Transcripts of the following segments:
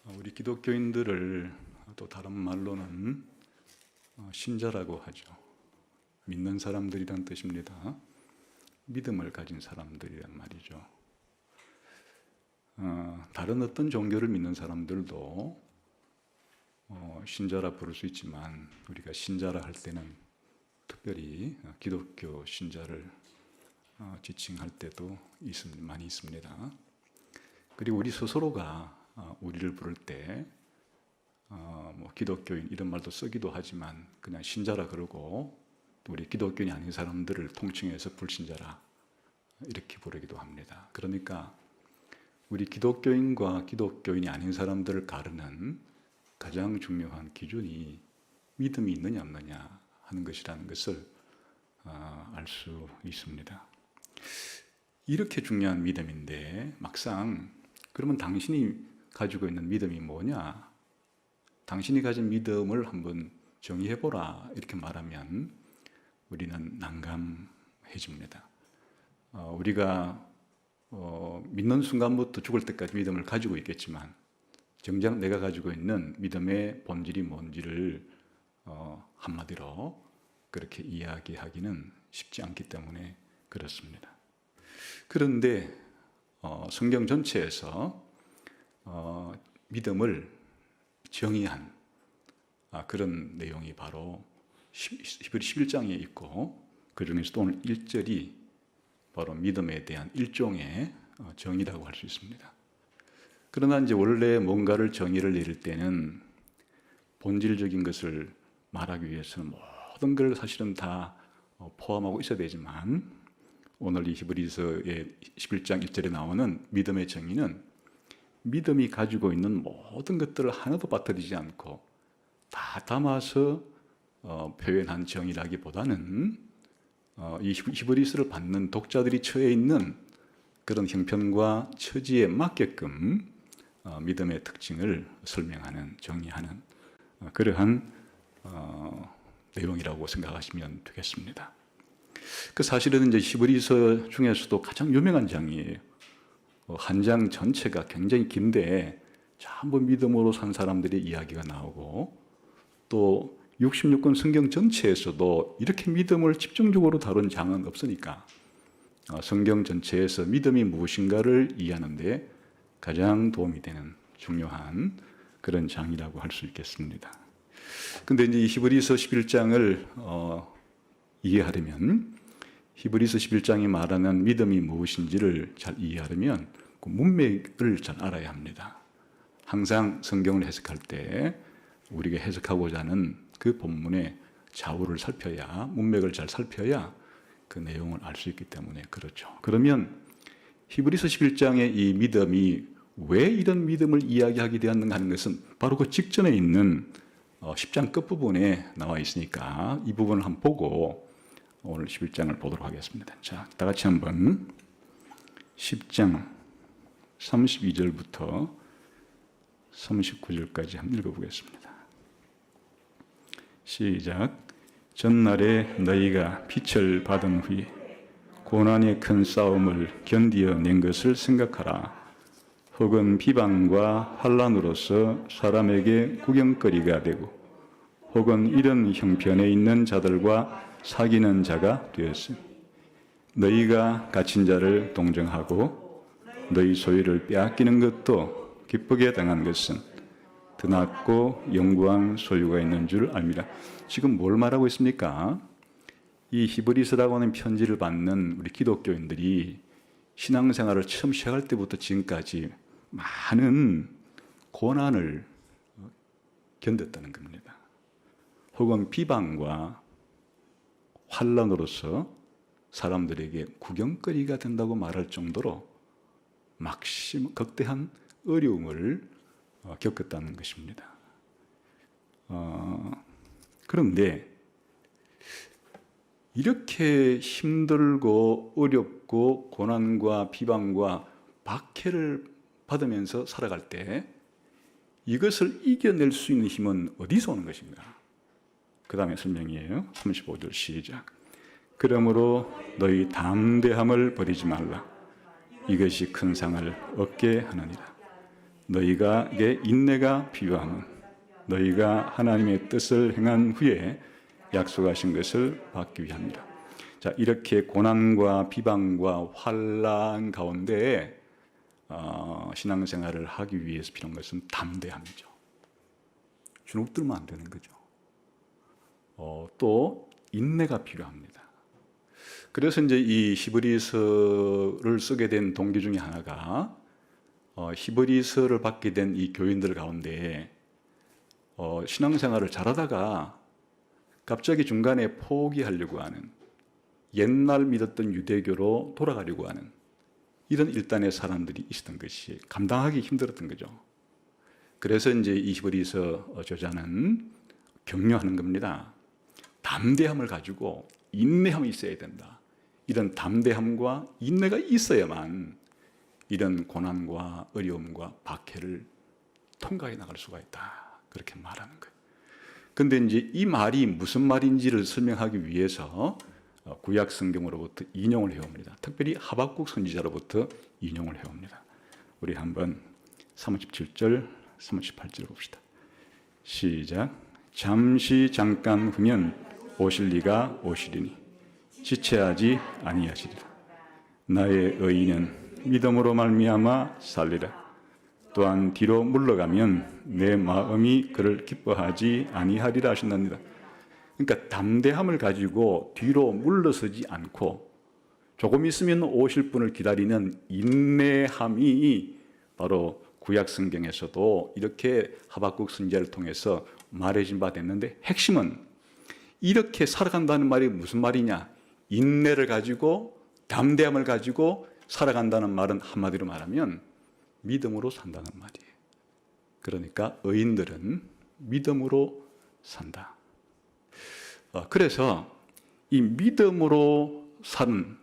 우리 기독교인들을 또 다른 말로는 신자라고 하죠. 믿는 사람들이란 뜻입니다. 믿음을 가진 사람들이란 말이죠. 다른 어떤 종교를 믿는 사람들도 신자라 부를 수 있지만 우리가 신자라 할 때는 특별히 기독교 신자를 지칭할 때도 많이 있습니다. 그리고 우리 스스로가 우리를 부를 때 기독교인 이런 말도 쓰기도 하지만 그냥 신자라 그러고 또 우리 기독교인이 아닌 사람들을 통칭해서 불신자라 이렇게 부르기도 합니다. 그러니까 우리 기독교인과 기독교인이 아닌 사람들을 가르는 가장 중요한 기준이 믿음이 있느냐 없느냐 하는 것이라는 것을 알 수 있습니다. 이렇게 중요한 믿음인데 막상 그러면 당신이 가지고 있는 믿음이 뭐냐? 당신이 가진 믿음을 한번 정의해보라 이렇게 말하면 우리는 난감해집니다. 우리가 믿는 순간부터 죽을 때까지 믿음을 가지고 있겠지만 정작 내가 가지고 있는 믿음의 본질이 뭔지를 한마디로 그렇게 이야기하기는 쉽지 않기 때문에 그렇습니다. 그런데 성경 전체에서 믿음을 정의한 그런 내용이 바로 히브리 11장에 있고 그 중에서도 오늘 1절이 바로 믿음에 대한 일종의 정의라고 할 수 있습니다. 그러나 이제 원래 뭔가를 정의를 내릴 때는 본질적인 것을 말하기 위해서는 모든 걸 사실은 다 포함하고 있어야 되지만 오늘 이 히브리서의 11장 1절에 나오는 믿음의 정의는 믿음이 가지고 있는 모든 것들을 하나도 빠뜨리지 않고 다 담아서 표현한 정의라기보다는 이 히브리서를 받는 독자들이 처해 있는 그런 형편과 처지에 맞게끔 믿음의 특징을 설명하는, 정의하는 그러한 내용이라고 생각하시면 되겠습니다. 그 사실은 이제 히브리서 중에서도 가장 유명한 장이에요. 한 장 전체가 굉장히 긴데 전부 믿음으로 산 사람들의 이야기가 나오고 또 66권 성경 전체에서도 이렇게 믿음을 집중적으로 다룬 장은 없으니까 성경 전체에서 믿음이 무엇인가를 이해하는 데 가장 도움이 되는 중요한 그런 장이라고 할 수 있겠습니다. 근데 이제 히브리서 11장을 이해하려면 히브리서 11장이 말하는 믿음이 무엇인지를 잘 이해하려면 그 문맥을 잘 알아야 합니다. 항상 성경을 해석할 때 우리가 해석하고자 하는 그 본문의 좌우를 살펴야, 문맥을 잘 살펴야 그 내용을 알 수 있기 때문에 그렇죠. 그러면 히브리서 11장의 이 믿음이 왜 이런 믿음을 이야기하게 되었는가 하는 것은 바로 그 직전에 있는 10장 끝부분에 나와 있으니까 이 부분을 한번 보고 오늘 11장을 보도록 하겠습니다. 자, 다 같이 한번 10장 32절부터 39절까지 한번 읽어보겠습니다. 시작. 전날에 너희가 빛을 받은 후에 고난의 큰 싸움을 견디어낸 것을 생각하라. 혹은 비방과 환난으로서 사람에게 구경거리가 되고 혹은 이런 형편에 있는 자들과 사귀는 자가 되었으니 너희가 갇힌 자를 동정하고 너희 소유를 빼앗기는 것도 기쁘게 당한 것은 더 낫고 영구한 소유가 있는 줄 압니다. 지금 뭘 말하고 있습니까? 이 히브리서라고 하는 편지를 받는 우리 기독교인들이 신앙생활을 처음 시작할 때부터 지금까지 많은 고난을 견뎠다는 겁니다. 혹은 비방과 환난으로서 사람들에게 구경거리가 된다고 말할 정도로 거대한 어려움을 겪었다는 것입니다. 그런데 이렇게 힘들고 어렵고 고난과 비방과 박해를 받으면서 살아갈 때 이것을 이겨낼 수 있는 힘은 어디서 오는 것인가? 그 다음에 설명이에요. 35절 시작. 그러므로 너희 담대함을 버리지 말라. 이것이 큰 상을 얻게 하느니라. 너희가에게 인내가 필요함은 너희가 하나님의 뜻을 행한 후에 약속하신 것을 받기 위함이라. 자, 이렇게 고난과 비방과 환난 가운데 신앙생활을 하기 위해서 필요한 것은 담대함이죠. 주눅들면 안 되는 거죠. 또 인내가 필요합니다. 그래서 이제 이 히브리서를 쓰게 된 동기 중에 하나가 히브리서를 받게 된 이 교인들 가운데 신앙생활을 잘하다가 갑자기 중간에 포기하려고 하는, 옛날 믿었던 유대교로 돌아가려고 하는 이런 일단의 사람들이 있었던 것이 감당하기 힘들었던 거죠. 그래서 이제 이 히브리서 저자는 격려하는 겁니다. 담대함을 가지고 인내함이 있어야 된다. 이런 담대함과 인내가 있어야만 이런 고난과 어려움과 박해를 통과해 나갈 수가 있다. 그렇게 말하는 거예요. 그런데 이제 이 말이 무슨 말인지를 설명하기 위해서 구약 성경으로부터 인용을 해옵니다. 특별히 하박국 선지자로부터 인용을 해옵니다. 우리 한번 37절, 38절 봅시다. 시작. 잠시 잠깐 후면 오실 이가 오시리니 지체하지 아니하시리라. 나의 의인은 믿음으로 말미암아 살리라. 또한 뒤로 물러가면 내 마음이 그를 기뻐하지 아니하리라 하셨느니라. 그러니까 담대함을 가지고 뒤로 물러서지 않고 조금 있으면 오실 분을 기다리는 인내함이 바로 구약 성경에서도 이렇게 하박국 선지자를 통해서 말해진 바 됐는데, 핵심은 이렇게 살아간다는 말이 무슨 말이냐? 인내를 가지고 담대함을 가지고 살아간다는 말은 한마디로 말하면 믿음으로 산다는 말이에요. 그러니까 의인들은 믿음으로 산다. 그래서 이 믿음으로 사는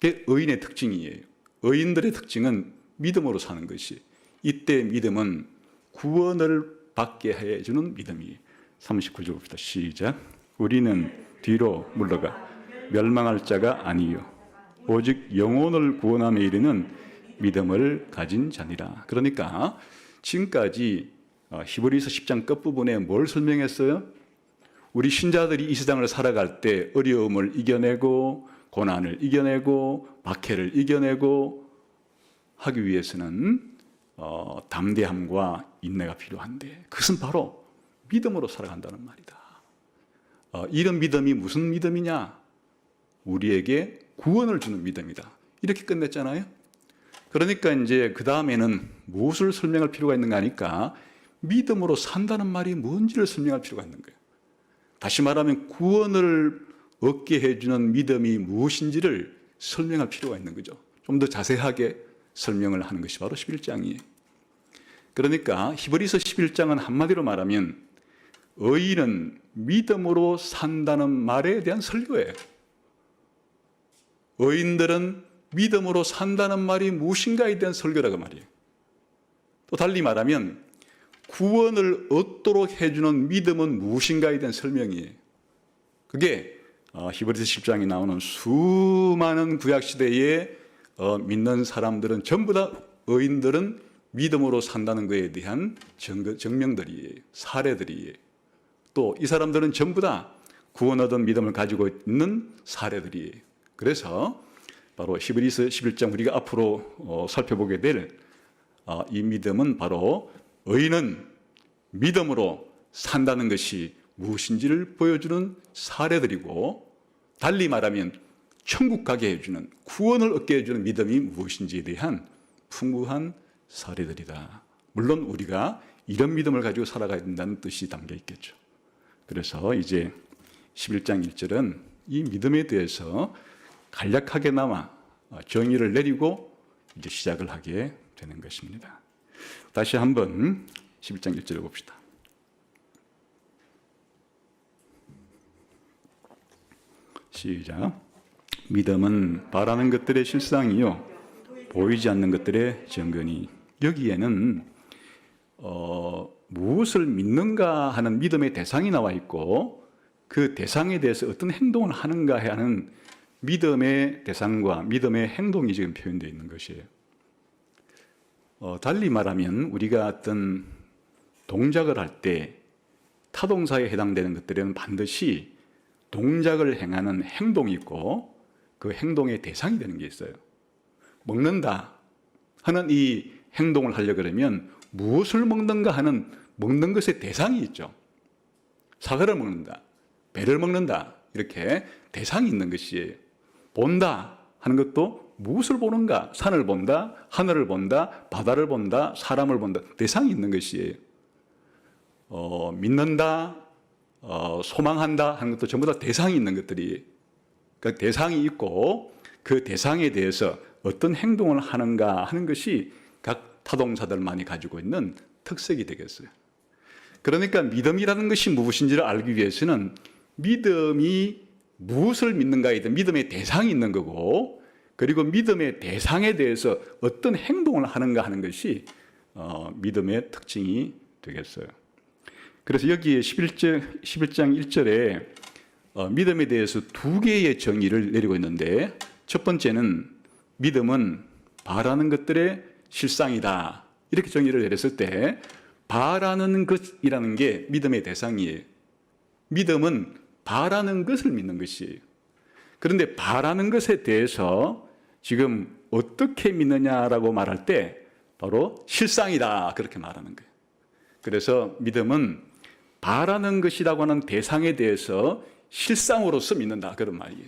게 의인의 특징이에요. 의인들의 특징은 믿음으로 사는 것이, 이때 믿음은 구원을 받게 해주는 믿음이에요. 39절 봅시다. 시작. 우리는 뒤로 물러가 멸망할 자가 아니요 오직 영혼을 구원함에 이르는 믿음을 가진 자니라. 그러니까 지금까지 히브리서 10장 끝부분에 뭘 설명했어요? 우리 신자들이 이 세상을 살아갈 때 어려움을 이겨내고 고난을 이겨내고 박해를 이겨내고 하기 위해서는 담대함과 인내가 필요한데, 그것은 바로 믿음으로 살아간다는 말이다. 이런 믿음이 무슨 믿음이냐? 우리에게 구원을 주는 믿음이다. 이렇게 끝냈잖아요. 그러니까 이제 그 다음에는 무엇을 설명할 필요가 있는가 하니까 믿음으로 산다는 말이 뭔지를 설명할 필요가 있는 거예요. 다시 말하면 구원을 얻게 해주는 믿음이 무엇인지를 설명할 필요가 있는 거죠. 좀 더 자세하게 설명을 하는 것이 바로 11장이에요. 그러니까 히브리서 11장은 한마디로 말하면 의인은 믿음으로 산다는 말에 대한 설교예요. 의인들은 믿음으로 산다는 말이 무엇인가에 대한 설교라고 말이에요. 또 달리 말하면 구원을 얻도록 해주는 믿음은 무엇인가에 대한 설명이에요. 그게 히브리서 10장에 나오는 수많은 구약시대에 믿는 사람들은 전부 다 의인들은 믿음으로 산다는 것에 대한 증명들이에요. 사례들이에요. 또 이 사람들은 전부 다 구원 얻은 믿음을 가지고 있는 사례들이에요. 그래서 바로 히브리서 11장 우리가 앞으로 살펴보게 될 이 믿음은 바로 의인은 믿음으로 산다는 것이 무엇인지를 보여주는 사례들이고, 달리 말하면 천국 가게 해주는, 구원을 얻게 해주는 믿음이 무엇인지에 대한 풍부한 사례들이다. 물론 우리가 이런 믿음을 가지고 살아가야 된다는 뜻이 담겨 있겠죠. 그래서 이제 11장 1절은 이 믿음에 대해서 간략하게나마 정의를 내리고 이제 시작을 하게 되는 것입니다. 다시 한번 11장 1절을 봅시다. 시작. 믿음은 바라는 것들의 실상이요 보이지 않는 것들의 증거니. 여기에는 무엇을 믿는가 하는 믿음의 대상이 나와 있고, 그 대상에 대해서 어떤 행동을 하는가 하는 믿음의 대상과 믿음의 행동이 지금 표현되어 있는 것이에요. 달리 말하면 우리가 어떤 동작을 할 때 타동사에 해당되는 것들은 반드시 동작을 행하는 행동이 있고 그 행동의 대상이 되는 게 있어요. 먹는다 하는 이 행동을 하려고 그러면 무엇을 먹는가 하는 먹는 것의 대상이 있죠. 사과를 먹는다, 배를 먹는다, 이렇게 대상이 있는 것이에요. 본다 하는 것도 무엇을 보는가? 산을 본다, 하늘을 본다, 바다를 본다, 사람을 본다. 대상이 있는 것이에요. 믿는다, 소망한다 하는 것도 전부 다 대상이 있는 것들이, 그 대상이 있고 그 대상에 대해서 어떤 행동을 하는가 하는 것이 각 타동사들만이 가지고 있는 특색이 되겠어요. 그러니까 믿음이라는 것이 무엇인지를 알기 위해서는 믿음이 무엇을 믿는가에 대한 믿음의 대상이 있는 거고, 그리고 믿음의 대상에 대해서 어떤 행동을 하는가 하는 것이 믿음의 특징이 되겠어요. 그래서 여기에 11장 1절에 믿음에 대해서 두 개의 정의를 내리고 있는데, 첫 번째는 믿음은 바라는 것들의 실상이다, 이렇게 정의를 내렸을 때 바라는 것이라는 게 믿음의 대상이에요. 믿음은 바라는 것을 믿는 것이에요. 그런데 바라는 것에 대해서 지금 어떻게 믿느냐라고 말할 때 바로 실상이다, 그렇게 말하는 거예요. 그래서 믿음은 바라는 것이라고 하는 대상에 대해서 실상으로서 믿는다, 그런 말이에요.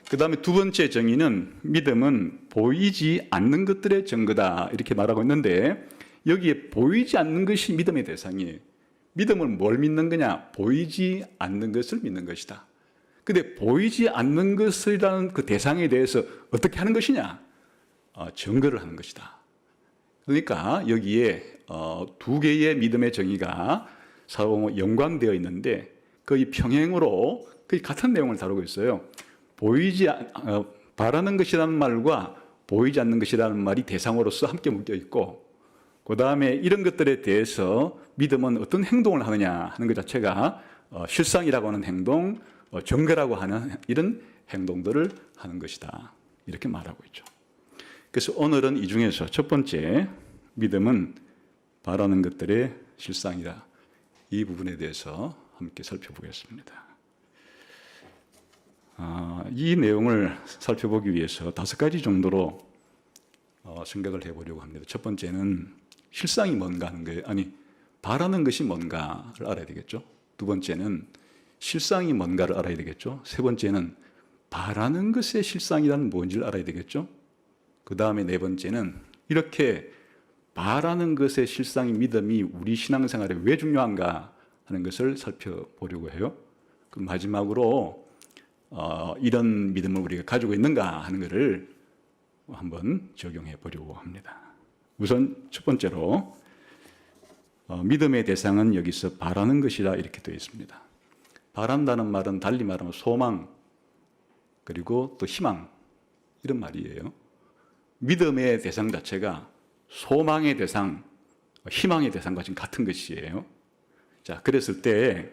그 다음에 두 번째 정의는 믿음은 보이지 않는 것들의 증거다, 이렇게 말하고 있는데, 여기에 보이지 않는 것이 믿음의 대상이에요. 믿음은 뭘 믿는 거냐? 보이지 않는 것을 믿는 것이다. 근데 보이지 않는 것이라는 그 대상에 대해서 어떻게 하는 것이냐? 증거를 하는 것이다. 그러니까 여기에 두 개의 믿음의 정의가 서로 연관되어 있는데 거의 평행으로 거의 같은 내용을 다루고 있어요. 바라는 것이라는 말과 보이지 않는 것이라는 말이 대상으로서 함께 묶여 있고, 그 다음에 이런 것들에 대해서 믿음은 어떤 행동을 하느냐 하는 것 자체가 실상이라고 하는 행동, 증거라고 하는 이런 행동들을 하는 것이다, 이렇게 말하고 있죠. 그래서 오늘은 이 중에서 첫 번째, 믿음은 바라는 것들의 실상이다, 이 부분에 대해서 함께 살펴보겠습니다. 이 내용을 살펴보기 위해서 5가지 정도로 생각을 해보려고 합니다. 첫 번째는 실상이 뭔가 하는 거예요. 바라는 것이 뭔가를 알아야 되겠죠. 두 번째는 실상이 뭔가를 알아야 되겠죠. 세 번째는 바라는 것의 실상이란 뭔지를 알아야 되겠죠. 그 다음에 네 번째는 이렇게 바라는 것의 실상인 믿음이 우리 신앙생활에 왜 중요한가 하는 것을 살펴보려고 해요. 그럼 마지막으로 이런 믿음을 우리가 가지고 있는가 하는 것을 한번 적용해 보려고 합니다. 우선 첫 번째로 믿음의 대상은 여기서 바라는 것이다, 이렇게 되어 있습니다. 바란다는 말은 달리 말하면 소망, 그리고 또 희망, 이런 말이에요. 믿음의 대상 자체가 소망의 대상, 희망의 대상과 지금 같은 것이에요. 자, 그랬을 때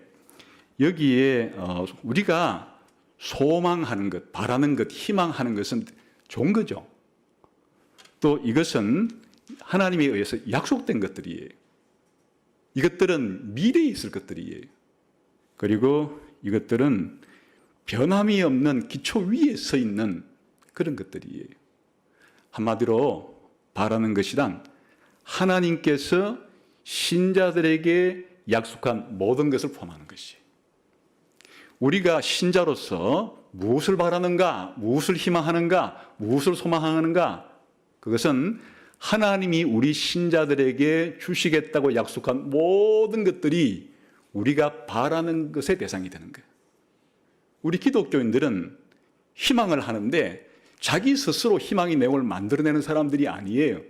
여기에 우리가 소망하는 것, 바라는 것, 희망하는 것은 좋은 거죠. 또 이것은 하나님에 의해서 약속된 것들이에요. 이것들은 미래에 있을 것들이에요. 그리고 이것들은 변함이 없는 기초 위에 서 있는 그런 것들이에요. 한마디로 바라는 것이란 하나님께서 신자들에게 약속한 모든 것을 포함하는 것이에요. 우리가 신자로서 무엇을 바라는가, 무엇을 희망하는가, 무엇을 소망하는가, 그것은 하나님이 우리 신자들에게 주시겠다고 약속한 모든 것들이 우리가 바라는 것의 대상이 되는 거예요. 우리 기독교인들은 희망을 하는데 자기 스스로 희망의 내용을 만들어내는 사람들이 아니에요.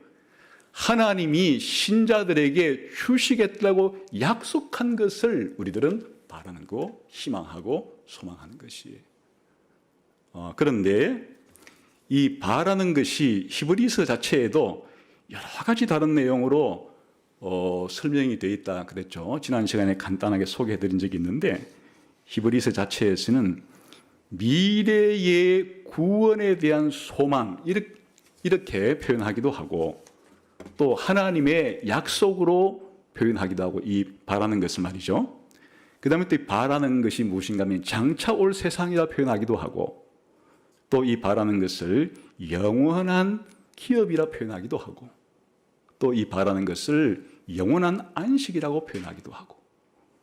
하나님이 신자들에게 주시겠다고 약속한 것을 우리들은 바라는 거, 희망하고 소망하는 것이에요. 그런데 이 바라는 것이 히브리서 자체에도 여러 가지 다른 내용으로 설명이 되어 있다 그랬죠. 지난 시간에 간단하게 소개해드린 적이 있는데, 히브리서 자체에서는 미래의 구원에 대한 소망, 이렇게 표현하기도 하고, 또 하나님의 약속으로 표현하기도 하고, 이 바라는 것을 말이죠. 그 다음에 또 이 바라는 것이 무엇인가 하면 장차 올 세상이라 표현하기도 하고, 또 이 바라는 것을 영원한 기업이라 표현하기도 하고, 또 이 바라는 것을 영원한 안식이라고 표현하기도 하고,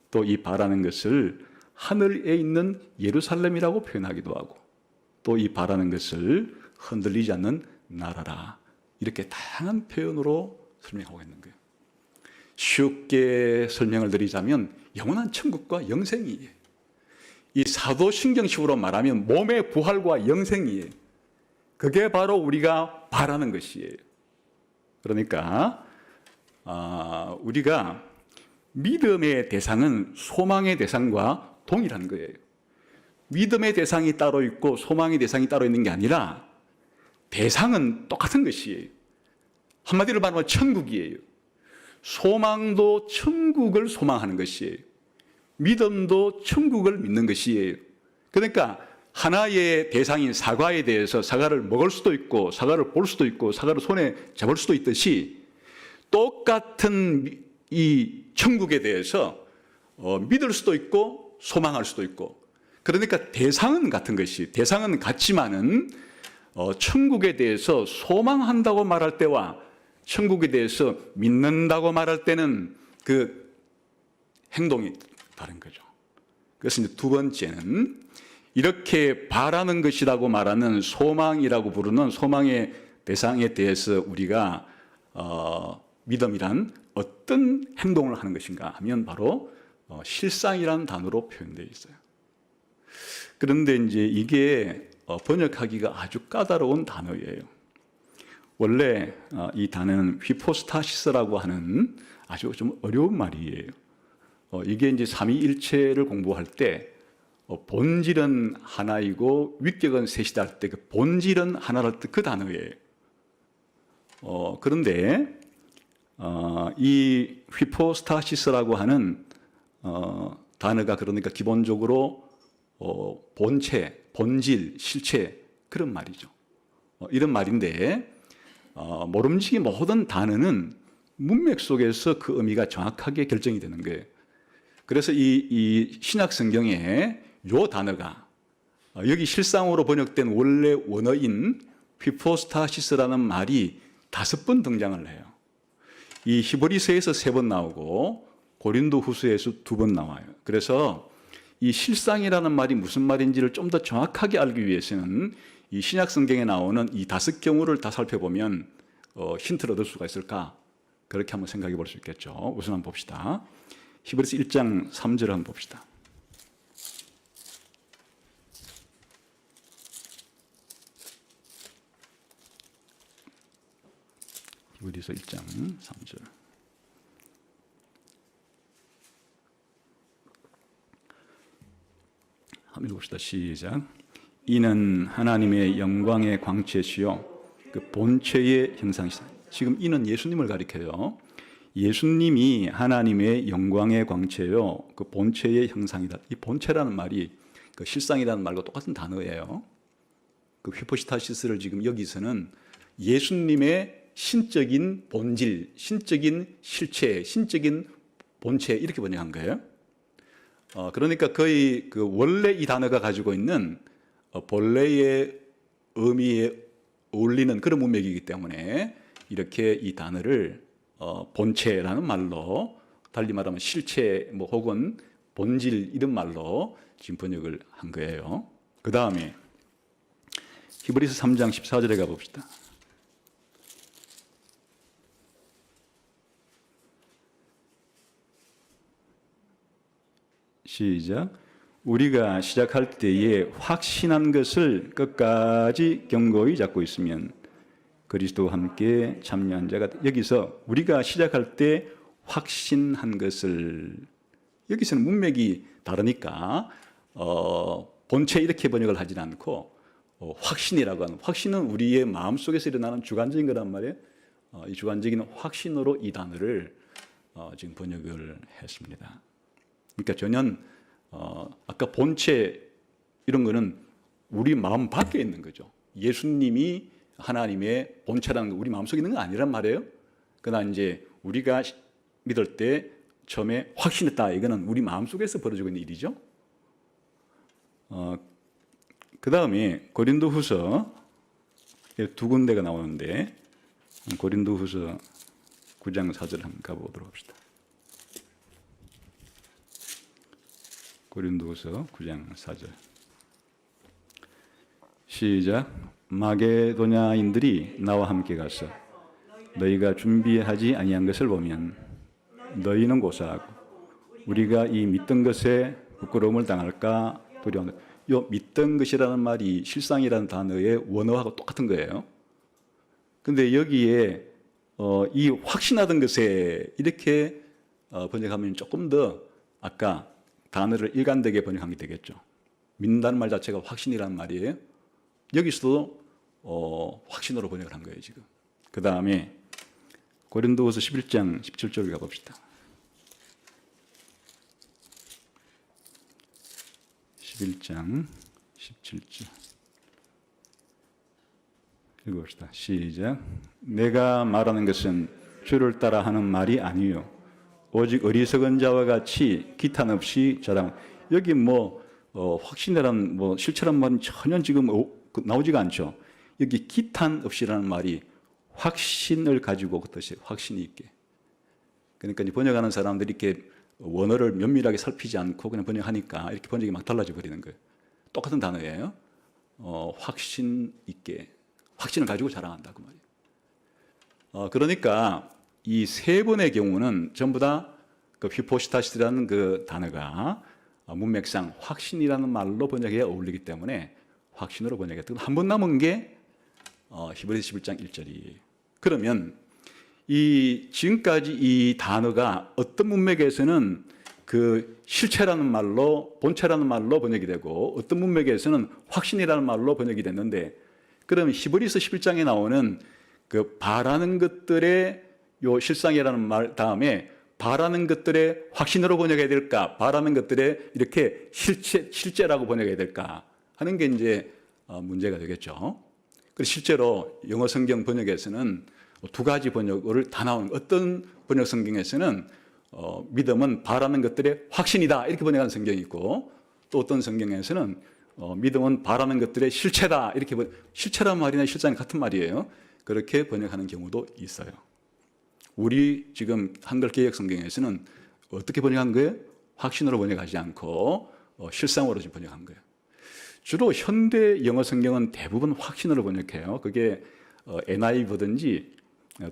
또 이 바라는 것을 하늘에 있는 예루살렘이라고 표현하기도 하고, 또 이 바라는 것을 흔들리지 않는 나라라, 이렇게 다양한 표현으로 설명하고 있는 거예요. 쉽게 설명을 드리자면 영원한 천국과 영생이에요. 이 사도신경식으로 말하면 몸의 부활과 영생이에요. 그게 바로 우리가 바라는 것이에요. 그러니까 우리가 믿음의 대상은 소망의 대상과 동일한 거예요. 믿음의 대상이 따로 있고 소망의 대상이 따로 있는 게 아니라 대상은 똑같은 것이에요. 한마디로 말하면 천국이에요. 소망도 천국을 소망하는 것이에요. 믿음도 천국을 믿는 것이에요. 그러니까 하나의 대상인 사과에 대해서 사과를 먹을 수도 있고 사과를 볼 수도 있고 사과를 손에 잡을 수도 있듯이, 똑같은 이 천국에 대해서 믿을 수도 있고 소망할 수도 있고, 그러니까 대상은 같은 것이, 대상은 같지만은 천국에 대해서 소망한다고 말할 때와 천국에 대해서 믿는다고 말할 때는 그 행동이 다른 거죠. 그래서 이제 두 번째는 이렇게 바라는 것이라고 말하는 소망이라고 부르는 소망의 대상에 대해서 우리가 믿음이란 어떤 행동을 하는 것인가 하면 바로 실상이라는 단어로 표현되어 있어요. 그런데 이제 이게 번역하기가 아주 까다로운 단어예요. 원래 이 단어는 휘포스타시스라고 하는 아주 좀 어려운 말이에요. 이게 이제 삼위일체를 공부할 때 본질은 하나이고 위격은 셋이다 할 때 그 본질은 하나랄 때 그 단어예요. 그런데 이 휘포스타시스라고 하는 단어가 그러니까 기본적으로 본체, 본질, 실체, 그런 말이죠. 이런 말인데 모름지기 모든 단어는 문맥 속에서 그 의미가 정확하게 결정이 되는 거예요. 그래서 이 신약 성경에 이 단어가 여기 실상으로 번역된 원래 원어인 휘포스타시스라는 말이 5번 등장을 해요. 이 히브리서에서 3번 나오고 고린도후서에서 2번 나와요. 그래서 이 실상이라는 말이 무슨 말인지를 좀 더 정확하게 알기 위해서는 이 신약 성경에 나오는 이 5경우를 다 살펴보면 힌트를 얻을 수가 있을까? 그렇게 한번 생각해 볼 수 있겠죠. 우선 한번 봅시다. 히브리서 1장 3절을 한번 봅시다. 히브리서 1장 3절. 한번 읽읍시다. 시작. 이는 하나님의 영광의 광채시요 그 본체의 형상이시다. 지금 이는 예수님을 가리켜요. 예수님이 하나님의 영광의 광채요 그 본체의 형상이다. 이 본체라는 말이 그 실상이라는 말과 똑같은 단어예요. 그 휘포스타시스를 지금 여기서는 예수님의 신적인 본질, 신적인 실체, 신적인 본체 이렇게 번역한 거예요. 그러니까 거의 그 원래 이 단어가 가지고 있는 본래의 의미에 어울리는 그런 문맥이기 때문에 이렇게 이 단어를 본체라는 말로, 달리 말하면 실체 뭐 혹은 본질 이런 말로 지금 번역을 한 거예요. 그 다음에 히브리서 3장 14절에 가봅시다. 시작. 우리가 시작할 때에 확신한 것을 끝까지 견고히 잡고 있으면 그리스도와 함께 참여한 자가, 여기서 우리가 시작할 때 확신한 것을, 여기서는 문맥이 다르니까 본체 이렇게 번역을 하진 않고 확신이라고 하는, 확신은 우리의 마음속에서 일어나는 주관적인 거란 말이에요. 이 주관적인 확신으로 이 단어를 지금 번역을 했습니다. 그러니까 전혀 아까 본체 이런 거는 우리 마음 밖에 있는 거죠. 예수님이 하나님의 본체라는 거 우리 마음속에 있는 건 아니란 말이에요. 그러나 이제 우리가 믿을 때 처음에 확신했다. 이거는 우리 마음속에서 벌어지고 있는 일이죠. 그 다음에 고린도후서 두 군데가 나오는데 고린도후서 9장 4절 한번 가보도록 합시다. 고린도후서 9장 4절 시작. 마게도냐인들이 나와 함께 가서 너희가 준비하지 아니한 것을 보면 너희는 고사하고 우리가 이 믿던 것에 부끄러움을 당할까 두려워한다. 이 믿던 것이라는 말이 실상이라는 단어의 원어하고 똑같은 거예요. 근데 여기에 이 확신하던 것에 이렇게 번역하면 조금 더 아까 단어를 일관되게 번역한 게 되겠죠. 믿는다는 말 자체가 확신이라는 말이에요. 여기서도 확신으로 번역을 한 거예요, 지금. 그 다음에 고린도후서 11장 17절 가봅시다. 11장 17절 읽어봅시다. 시작. 내가 말하는 것은 주를 따라 하는 말이 아니요 오직 어리석은 자와 같이 기탄 없이 자랑. 여기 확신이란 실체란 말은 전혀 지금 나오지가 않죠. 여기 기탄 없이라는 말이 확신을 가지고 그 뜻이 확신이 있게. 그러니까 이제 번역하는 사람들이 이렇게 원어를 면밀하게 살피지 않고 그냥 번역하니까 이렇게 번역이 막 달라져 버리는 거예요. 똑같은 단어예요. 확신 있게, 확신을 가지고 자랑한다 그 말이에요. 그러니까 이 세 번의 경우는 전부 다 그 휘포스타시라는 그 단어가 문맥상 확신이라는 말로 번역에 어울리기 때문에 확신으로 번역했고 한 번 남은 게 히브리서 11장 1절이에요. 그러면 이 지금까지 이 단어가 어떤 문맥에서는 그 실체라는 말로 본체라는 말로 번역이 되고 어떤 문맥에서는 확신이라는 말로 번역이 됐는데 그럼 히브리서 11장에 나오는 그 바라는 것들의 요 실상이라는 말 다음에 바라는 것들의 확신으로 번역해야 될까 바라는 것들의 이렇게 실제라고 번역해야 될까 하는 게 이제 문제가 되겠죠. 그래서 실제로 영어 성경 번역에서는 두 가지 번역을 다 나오는 어떤 번역 성경에서는 믿음은 바라는 것들의 확신이다 이렇게 번역하는 성경이 있고 또 어떤 성경에서는 믿음은 바라는 것들의 실체다 이렇게 실체란 말이나 실상이 같은 말이에요. 그렇게 번역하는 경우도 있어요. 우리 지금 한글 개역 성경에서는 어떻게 번역한 거예요? 확신으로 번역하지 않고 실상으로 지금 번역한 거예요. 주로 현대 영어 성경은 대부분 확신으로 번역해요. 그게 NIV든지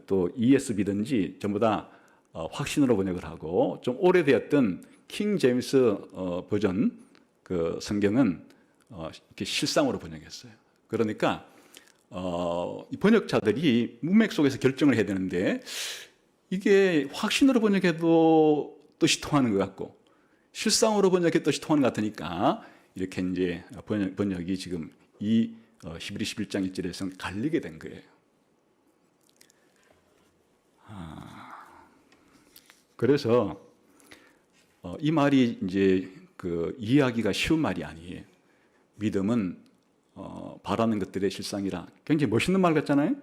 또 ESV든지 전부 다 확신으로 번역을 하고 좀 오래되었던 킹 제임스 버전 그 성경은 이렇게 실상으로 번역했어요. 그러니까 이 번역자들이 문맥 속에서 결정을 해야 되는데 이게 확신으로 번역해도 뜻이 통하는 것 같고 실상으로 번역해도 뜻이 통하는 것 같으니까 이렇게 이제 번역이 지금 이 히브리 11장 1절에서는 갈리게 된 거예요. 그래서 이 말이 이제 그 이해하기가 쉬운 말이 아니에요. 믿음은 바라는 것들의 실상이라 굉장히 멋있는 말 같잖아요.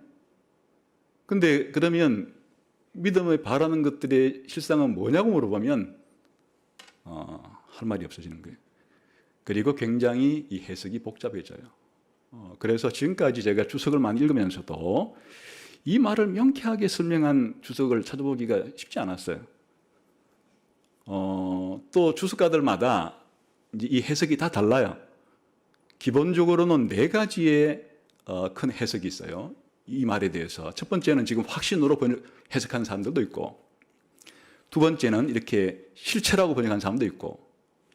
근데 그러면 믿음을 바라는 것들의 실상은 뭐냐고 물어보면 할 말이 없어지는 거예요. 그리고 굉장히 이 해석이 복잡해져요. 그래서 지금까지 제가 주석을 많이 읽으면서도 이 말을 명쾌하게 설명한 주석을 찾아보기가 쉽지 않았어요. 또 주석가들마다 이제 이 해석이 다 달라요. 기본적으로는 네 가지의 큰 해석이 있어요. 이 말에 대해서. 첫 번째는 지금 확신으로 해석한 사람들도 있고, 두 번째는 이렇게 실체라고 번역한 사람도 있고,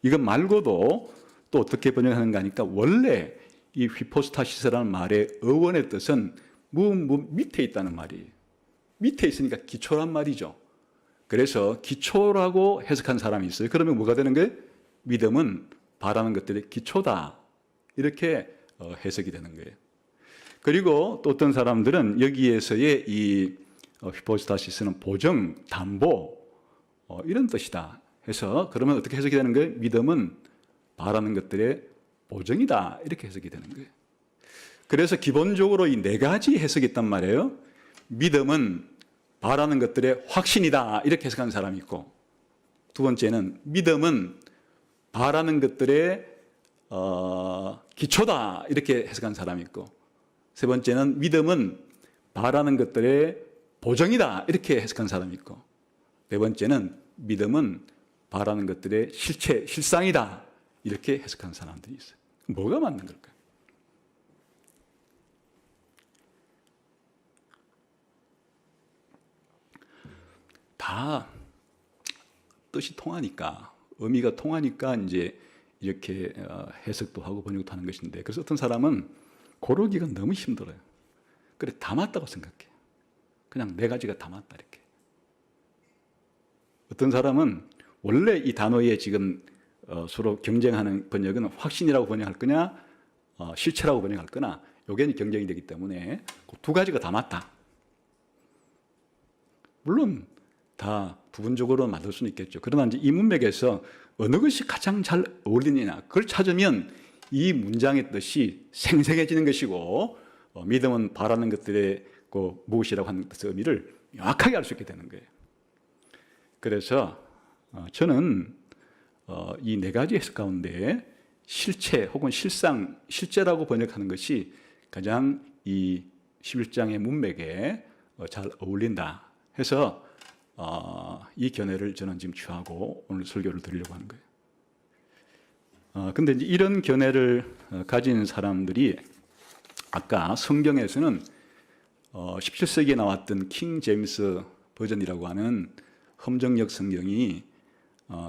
이것 말고도 또 어떻게 번역하는가 하니까 원래 이 휘포스타시스라는 말의 어원의 뜻은 밑에 있다는 말이에요. 밑에 있으니까 기초란 말이죠. 그래서 기초라고 해석한 사람이 있어요. 그러면 뭐가 되는 거예요? 믿음은 바라는 것들의 기초다. 이렇게 해석이 되는 거예요. 그리고 또 어떤 사람들은 여기에서의 이 휘포스타시스는 보정, 담보 이런 뜻이다 해서 그러면 어떻게 해석이 되는 거예요? 믿음은 바라는 것들의 보정이다 이렇게 해석이 되는 거예요. 그래서 기본적으로 이 네 가지 해석이 있단 말이에요. 믿음은 바라는 것들의 확신이다 이렇게 해석하는 사람이 있고, 두 번째는 믿음은 바라는 것들의 기초다 이렇게 해석하는 사람이 있고, 세 번째는 믿음은 바라는 것들의 보정이다 이렇게 해석하는 사람이 있고, 네 번째는 믿음은 바라는 것들의 실체, 실상이다 이렇게 해석하는 사람들이 있어요. 뭐가 맞는 걸까요? 다 뜻이 통하니까, 의미가 통하니까 이제 이렇게 해석도 하고 번역도 하는 것인데, 그래서 어떤 사람은 고르기가 너무 힘들어요. 그래, 다 맞다고 생각해. 그냥 네 가지가 다 맞다 이렇게. 어떤 사람은 원래 이 단어에 지금 서로 경쟁하는 번역은 확신이라고 번역할 거냐, 실체라고 번역할 거나, 요게 경쟁이 되기 때문에 그 두 가지가 다 맞다. 물론 다 부분적으로 맞을 수는 있겠죠. 그러나 이제 이 문맥에서 어느 것이 가장 잘 어울리느냐, 그걸 찾으면 이 문장의 뜻이 생생해지는 것이고, 믿음은 바라는 것들의 그 무엇이라고 하는 뜻의 의미를 명확하게 알 수 있게 되는 거예요. 그래서 저는 이 네 가지 해석 가운데 실체 혹은 실상, 실제라고 번역하는 것이 가장 이 11장의 문맥에 잘 어울린다 해서 이 견해를 저는 지금 취하고 오늘 설교를 드리려고 하는 거예요. 근데 이제 이런 견해를 가진 사람들이 아까 성경에서는 17세기에 나왔던 킹 제임스 버전이라고 하는 험정역 성경이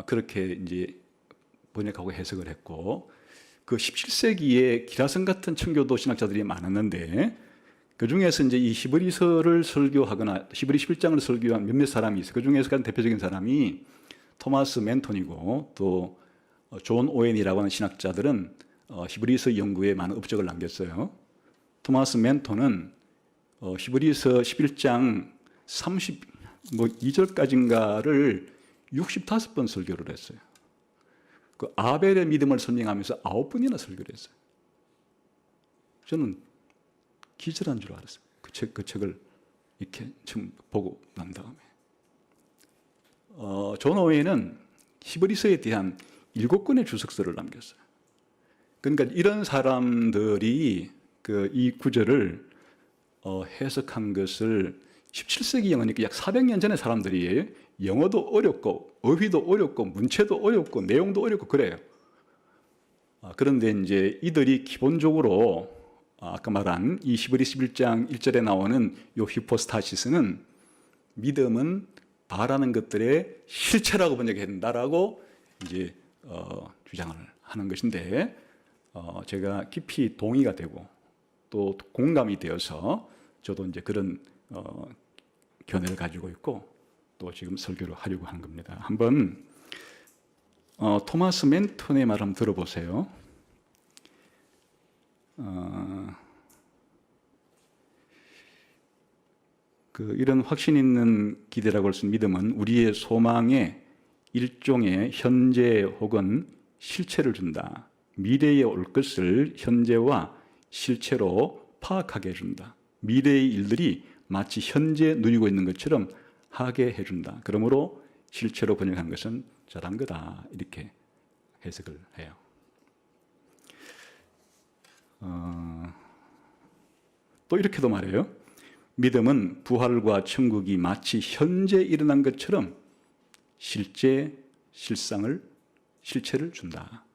그렇게 이제 번역하고 해석을 했고, 그 17세기에 기라성 같은 청교도 신학자들이 많았는데, 그 중에서 이제 이 히브리서를 설교하거나 히브리 11장을 설교한 몇몇 사람이 있어요. 그 중에서 가장 대표적인 사람이 토마스 맨톤이고, 또 존 오웬이라고 하는 신학자들은 히브리서 연구에 많은 업적을 남겼어요. 토마스 맨톤은 히브리서 11장 32절까지인가를 65번 설교를 했어요. 그 아벨의 믿음을 설명하면서 9번이나 설교를 했어요. 저는 기절한 줄 알았어요. 그 책을 이렇게 처음 보고 난 다음에. 존 오웬은 히브리서에 대한 7권의 주석서를 남겼어요. 그러니까 이런 사람들이 이 구절을 해석한 것을 17세기 영어니까 약 400년 전의 사람들이 영어도 어렵고 어휘도 어렵고 문체도 어렵고 내용도 어렵고 그래요. 그런데 이제 이들이 기본적으로 아까 말한 이 히브리 11장 1절에 나오는 요 히포스타시스는 믿음은 바라는 것들의 실체라고 번역해야 된다라고 이제 주장을 하는 것인데, 제가 깊이 동의가 되고 또 공감이 되어서 저도 이제 그런 견해를 가지고 있고 또 지금 설교를 하려고 하는 겁니다. 한번 토마스 맨톤의 말 한번 들어보세요. 이런 확신 있는 기대라고 할 수 있는 믿음은 우리의 소망에 일종의 현재 혹은 실체를 준다. 미래에 올 것을 현재와 실체로 파악하게 해준다. 미래의 일들이 마치 현재 누리고 있는 것처럼 하게 해준다. 그러므로 실체로 번역한 것은 잘한 거다. 이렇게 해석을 해요. 또 이렇게도 말해요. 믿음은 부활과 천국이 마치 현재 일어난 것처럼 실체를 준다.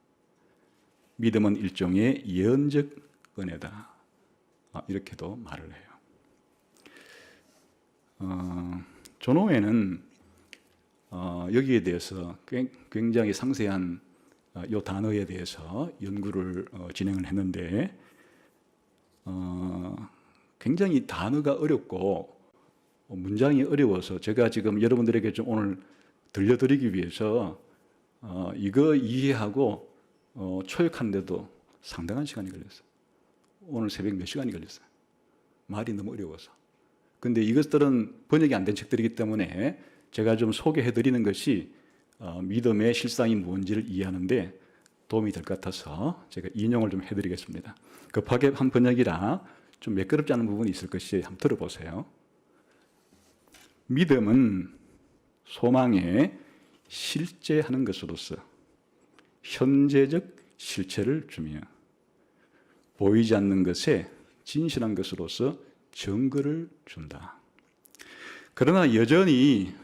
믿음은 일종의 예언적 은혜다. 이렇게도 말을 해요. 존 오웬은 여기에 대해서 굉장히 상세한 이 단어에 대해서 연구를 진행을 했는데, 굉장히 단어가 어렵고 문장이 어려워서 제가 지금 여러분들에게 좀 오늘 들려드리기 위해서 이거 이해하고 초역하는데도 상당한 시간이 걸렸어요. 오늘 새벽 몇 시간이 걸렸어요. 말이 너무 어려워서. 근데 이것들은 번역이 안 된 책들이기 때문에 제가 좀 소개해드리는 것이 믿음의 실상이 뭔지를 이해하는데 도움이 될 것 같아서 제가 인용을 좀 해드리겠습니다. 급하게 한 번역이라 좀 매끄럽지 않은 부분이 있을 것이 한번 들어보세요. 믿음은 소망에 실제하는 것으로서 현재적 실체를 주며 보이지 않는 것에 진실한 것으로서 증거를 준다. 그러나 여전히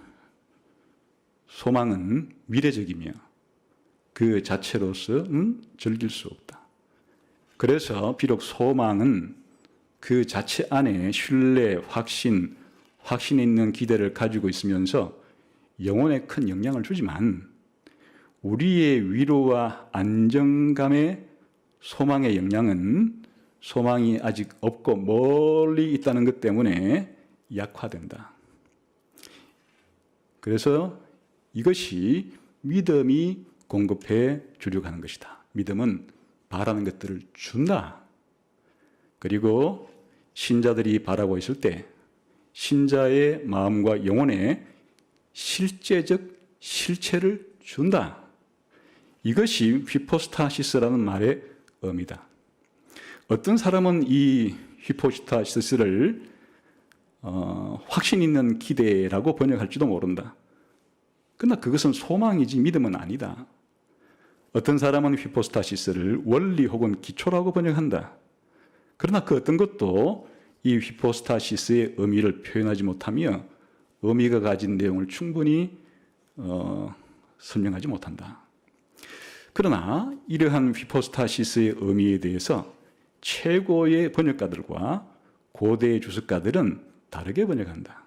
소망은 미래적이며 그 자체로서는 즐길 수 없다. 그래서 비록 소망은 그 자체 안에 신뢰, 확신 있는 기대를 가지고 있으면서 영혼에 큰 영향을 주지만 우리의 위로와 안정감의 소망의 영향은 소망이 아직 없고 멀리 있다는 것 때문에 약화된다. 그래서 이것이 믿음이 공급해 주려고 하는 것이다. 믿음은 바라는 것들을 준다. 그리고 신자들이 바라고 있을 때 신자의 마음과 영혼에 실제적 실체를 준다. 이것이 휘포스타시스라는 말의 의미다. 어떤 사람은 이 휘포스타시스를 확신 있는 기대라고 번역할지도 모른다. 그러나 그것은 소망이지 믿음은 아니다. 어떤 사람은 휘포스타시스를 원리 혹은 기초라고 번역한다. 그러나 그 어떤 것도 이 휘포스타시스의 의미를 표현하지 못하며 의미가 가진 내용을 충분히 설명하지 못한다. 그러나 이러한 휘포스타시스의 의미에 대해서 최고의 번역가들과 고대의 주석가들은 다르게 번역한다.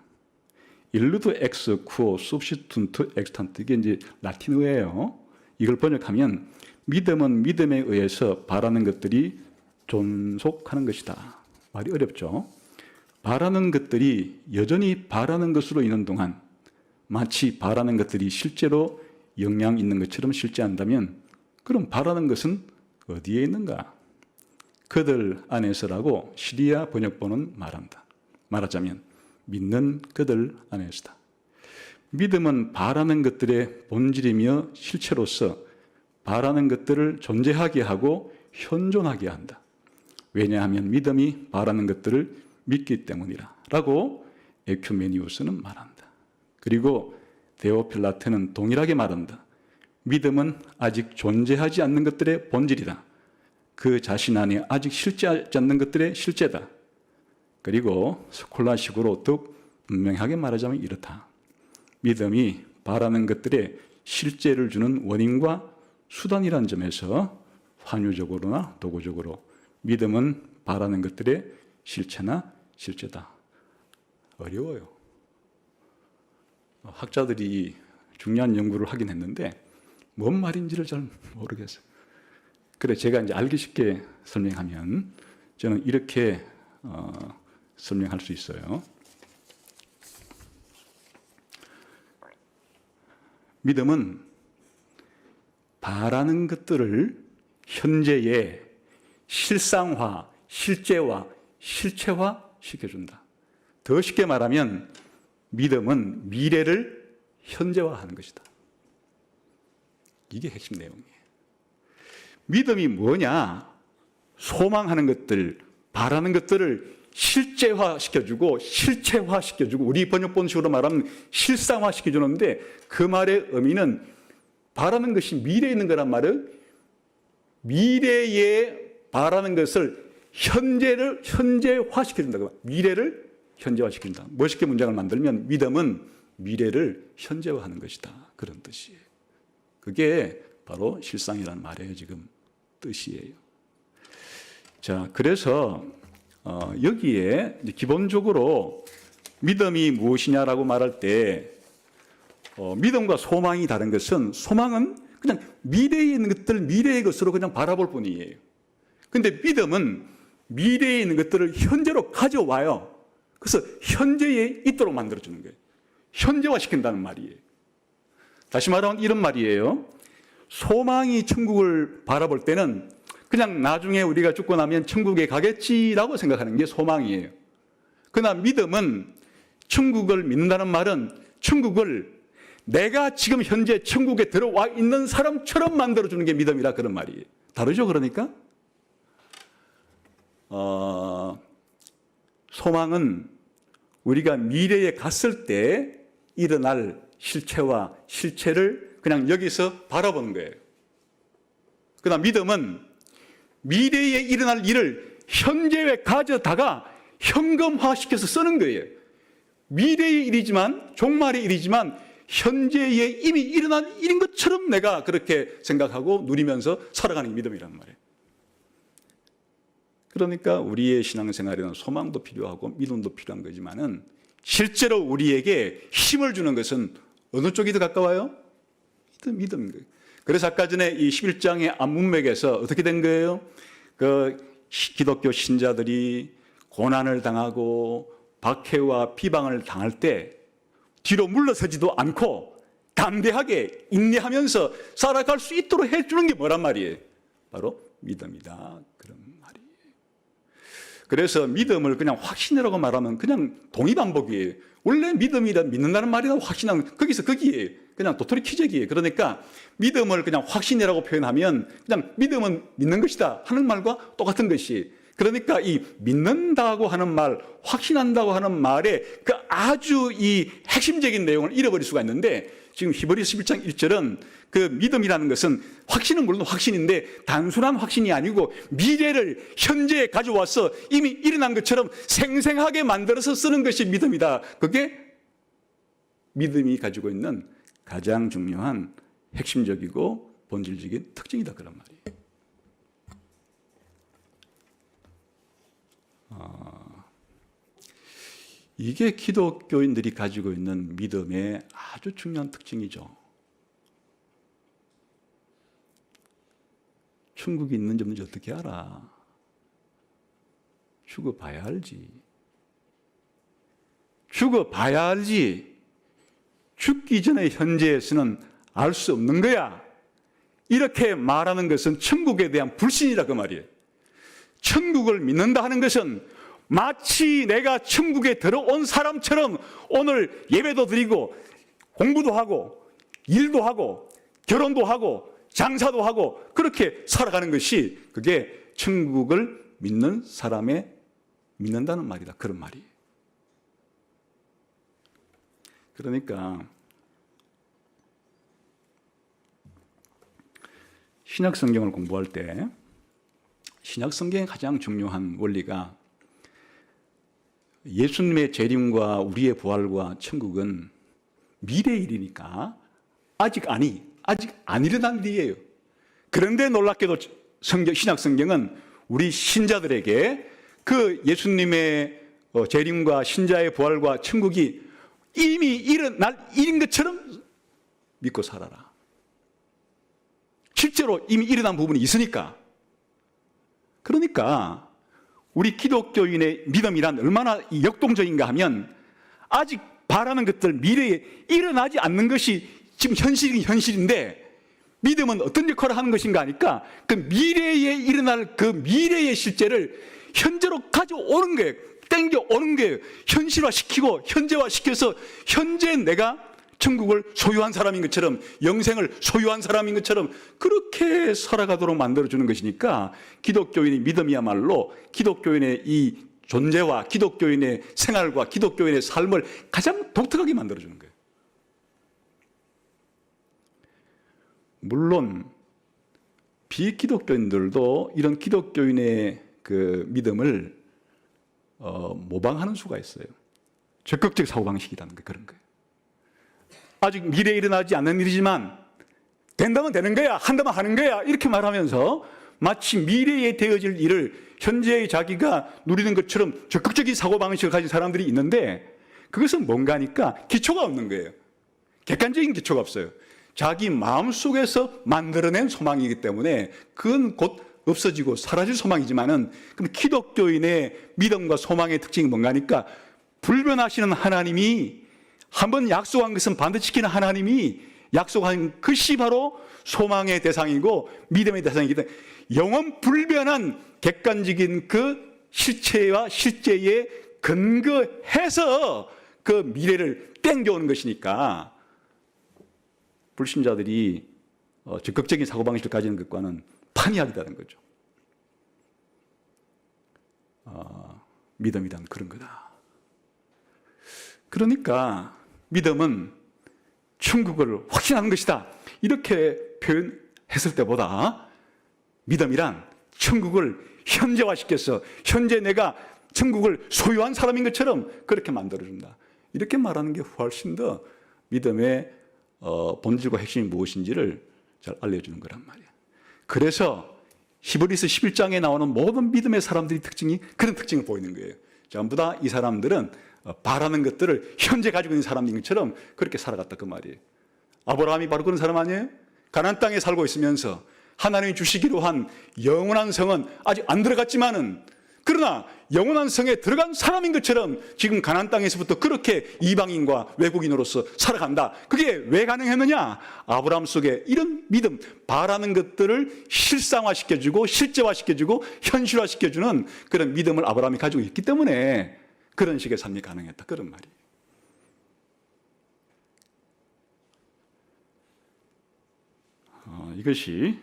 일루드 엑스 쿠오 substitunt extant, 이게 이제 라틴어예요. 이걸 번역하면 믿음은 믿음에 의해서 바라는 것들이 존속하는 것이다. 말이 어렵죠. 바라는 것들이 여전히 바라는 것으로 있는 동안 마치 바라는 것들이 실제로 영향 있는 것처럼 실제한다면 그럼 바라는 것은 어디에 있는가? 그들 안에서라고 시리아 번역본은 말한다. 말하자면 믿는 그들 안에서다. 믿음은 바라는 것들의 본질이며 실체로서 바라는 것들을 존재하게 하고 현존하게 한다. 왜냐하면 믿음이 바라는 것들을 믿기 때문이라 라고 에큐메니우스는 말한다. 그리고 데오필라테는 동일하게 말한다. 믿음은 아직 존재하지 않는 것들의 본질이다. 그 자신 안에 아직 실제하지 않는 것들의 실제다. 그리고 스콜라식으로 더욱 분명하게 말하자면 이렇다. 믿음이 바라는 것들의 실제를 주는 원인과 수단이라는 점에서 환유적으로나 도구적으로 믿음은 바라는 것들의 실체나 실제다. 어려워요. 학자들이 중요한 연구를 하긴 했는데 뭔 말인지를 잘 모르겠어요. 그래 제가 이제 알기 쉽게 설명하면 저는 이렇게 설명할 수 있어요. 믿음은 바라는 것들을 현재의 실상화, 실제화, 실체화 시켜준다. 더 쉽게 말하면 믿음은 미래를 현재화하는 것이다. 이게 핵심 내용이에요. 믿음이 뭐냐? 소망하는 것들, 바라는 것들을 실제화시켜주고 실체화시켜주고 우리 번역본식으로 말하면 실상화시켜주는데 그 말의 의미는 바라는 것이 미래에 있는 거란 말은 미래에 바라는 것을 현재화시켜준다. 미래를 현재화시킨다. 멋있게 문장을 만들면 믿음은 미래를 현재화하는 것이다. 그런 뜻이에요. 그게 바로 실상이라는 말이에요. 지금 뜻이에요. 자, 그래서 여기에 기본적으로 믿음이 무엇이냐라고 말할 때 믿음과 소망이 다른 것은 소망은 그냥 미래에 있는 것들 미래의 것으로 그냥 바라볼 뿐이에요. 그런데 믿음은 미래에 있는 것들을 현재로 가져와요. 그래서 현재에 있도록 만들어주는 거예요. 현재화시킨다는 말이에요. 다시 말하면 이런 말이에요. 소망이 천국을 바라볼 때는 그냥 나중에 우리가 죽고 나면 천국에 가겠지라고 생각하는 게 소망이에요. 그러나 믿음은 천국을 믿는다는 말은 천국을 내가 지금 현재 천국에 들어와 있는 사람처럼 만들어주는 게 믿음이라 그런 말이에요. 다르죠? 그러니까? 소망은 우리가 미래에 갔을 때 일어날 실체와 실체를 그냥 여기서 바라보는 거예요. 그러나 믿음은 미래에 일어날 일을 현재에 가져다가 현금화시켜서 쓰는 거예요. 미래의 일이지만, 종말의 일이지만 현재에 이미 일어난 일인 것처럼 내가 그렇게 생각하고 누리면서 살아가는 게 믿음이란 말이에요. 그러니까 우리의 신앙생활에는 소망도 필요하고 믿음도 필요한 거지만은 실제로 우리에게 힘을 주는 것은 어느 쪽이 더 가까워요? 믿음인 거예요. 그래서 아까 전에 이 11장의 앞문맥에서 어떻게 된 거예요? 기독교 신자들이 고난을 당하고 박해와 비방을 당할 때 뒤로 물러서지도 않고 담대하게 인내하면서 살아갈 수 있도록 해주는 게 뭐란 말이에요? 바로 믿음이다. 그런 말이에요. 그래서 믿음을 그냥 확신이라고 말하면 그냥 동의반복이에요. 원래 믿는다는 말이나 확신하면 거기서 거기에요. 그냥 도토리 키재기예요. 그러니까 믿음을 그냥 확신이라고 표현하면 그냥 믿음은 믿는 것이다 하는 말과 똑같은 것이. 그러니까 이 믿는다고 하는 말, 확신한다고 하는 말에 그 아주 이 핵심적인 내용을 잃어버릴 수가 있는데 지금 히브리서 11장 1절은 그 믿음이라는 것은 확신은 물론 확신인데 단순한 확신이 아니고 미래를 현재에 가져와서 이미 일어난 것처럼 생생하게 만들어서 쓰는 것이 믿음이다. 그게 믿음이 가지고 있는 가장 중요한 핵심적이고 본질적인 특징이다. 그런 말이에요. 이게 기독교인들이 가지고 있는 믿음의 아주 중요한 특징이죠. 천국이 있는지 없는지 어떻게 알아? 죽어봐야 알지. 죽어봐야 알지. 죽기 전에 현재에서는 알 수 없는 거야. 이렇게 말하는 것은 천국에 대한 불신이라 그 말이에요. 천국을 믿는다 하는 것은 마치 내가 천국에 들어온 사람처럼 오늘 예배도 드리고 공부도 하고 일도 하고 결혼도 하고 장사도 하고 그렇게 살아가는 것이 그게 천국을 믿는 사람의 믿는다는 말이다. 그런 말이에요. 그러니까 신약 성경을 공부할 때 신약 성경의 가장 중요한 원리가 예수님의 재림과 우리의 부활과 천국은 미래의 일이니까 아직 안 일어난 일이에요. 그런데 놀랍게도 신약 성경은 우리 신자들에게 그 예수님의 재림과 신자의 부활과 천국이 이미 일어날 일인 것처럼 믿고 살아라. 실제로 이미 일어난 부분이 있으니까. 그러니까 우리 기독교인의 믿음이란 얼마나 역동적인가 하면 아직 바라는 것들 미래에 일어나지 않는 것이 지금 현실인데 믿음은 어떤 역할을 하는 것인가 하니까 그 미래에 일어날 그 미래의 실제를 현재로 가져오는 거예요. 땡겨오는 거예요. 현실화시키고 현재화시켜서 현재 내가 천국을 소유한 사람인 것처럼 영생을 소유한 사람인 것처럼 그렇게 살아가도록 만들어주는 것이니까 기독교인의 믿음이야말로 기독교인의 이 존재와 기독교인의 생활과 기독교인의 삶을 가장 독특하게 만들어주는 거예요. 물론 비기독교인들도 이런 기독교인의 그 믿음을 모방하는 수가 있어요. 적극적 사고방식이라는 게 그런 거예요. 아직 미래에 일어나지 않는 일이지만 된다면 되는 거야, 한다면 하는 거야 이렇게 말하면서 마치 미래에 되어질 일을 현재의 자기가 누리는 것처럼 적극적인 사고방식을 가진 사람들이 있는데 그것은 뭔가 하니까 기초가 없는 거예요. 객관적인 기초가 없어요. 자기 마음속에서 만들어낸 소망이기 때문에 그건 곧 없어지고 사라질 소망이지만은 그럼 기독교인의 믿음과 소망의 특징이 뭔가 하니까 불변하시는 하나님이 한번 약속한 것은 반드시 지키는 하나님이 약속한 것이 바로 소망의 대상이고 믿음의 대상이기 때문에 영원 불변한 객관적인 그 실체와 실제에 근거해서 그 미래를 땡겨오는 것이니까 불신자들이 적극적인 사고방식을 가지는 것과는 판이하다는 거죠. 믿음이란 그런 거다. 그러니까 믿음은 천국을 확신하는 것이다. 이렇게 표현했을 때보다 믿음이란 천국을 현재화시켜서 현재 내가 천국을 소유한 사람인 것처럼 그렇게 만들어준다. 이렇게 말하는 게 훨씬 더 믿음의 본질과 핵심이 무엇인지를 잘 알려주는 거란 말이야. 그래서 히브리서 11장에 나오는 모든 믿음의 사람들이 특징이 그런 특징을 보이는 거예요. 전부 다 이 사람들은 바라는 것들을 현재 가지고 있는 사람인 것처럼 그렇게 살아갔다 그 말이에요. 아브라함이 바로 그런 사람 아니에요? 가나안 땅에 살고 있으면서 하나님이 주시기로 한 영원한 성은 아직 안 들어갔지만은, 그러나 영원한 성에 들어간 사람인 것처럼 지금 가나안 땅에서부터 그렇게 이방인과 외국인으로서 살아간다. 그게 왜 가능했느냐? 아브라함 속에 이런 믿음, 바라는 것들을 실상화시켜주고 실제화시켜주고 현실화시켜주는 그런 믿음을 아브라함이 가지고 있기 때문에 그런 식의 삶이 가능했다. 그런 말이에요. 이것이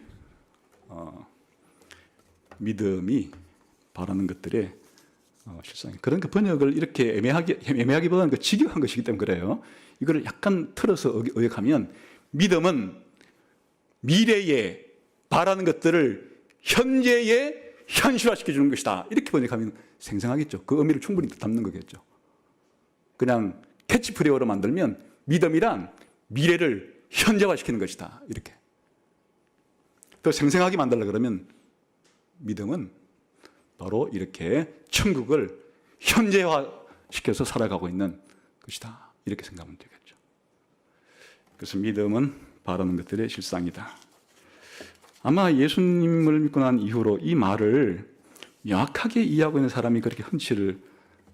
믿음이 바라는 것들의 실상이에요. 그러니까 번역을 이렇게 애매하기보다는 그 직역한 것이기 때문에 그래요. 이거를 약간 틀어서 의역하면 믿음은 미래에 바라는 것들을 현재에 현실화시켜 주는 것이다. 이렇게 번역하면 생생하겠죠. 그 의미를 충분히 담는 거겠죠. 그냥 캐치프레이어로 만들면 믿음이란 미래를 현재화시키는 것이다. 이렇게. 더 생생하게 만들려고 그러면 믿음은 바로 이렇게 천국을 현재화시켜서 살아가고 있는 것이다. 이렇게 생각하면 되겠죠. 그래서 믿음은 바라는 것들의 실상이다. 아마 예수님을 믿고 난 이후로 이 말을 명확하게 이해하고 있는 사람이 그렇게 흔치를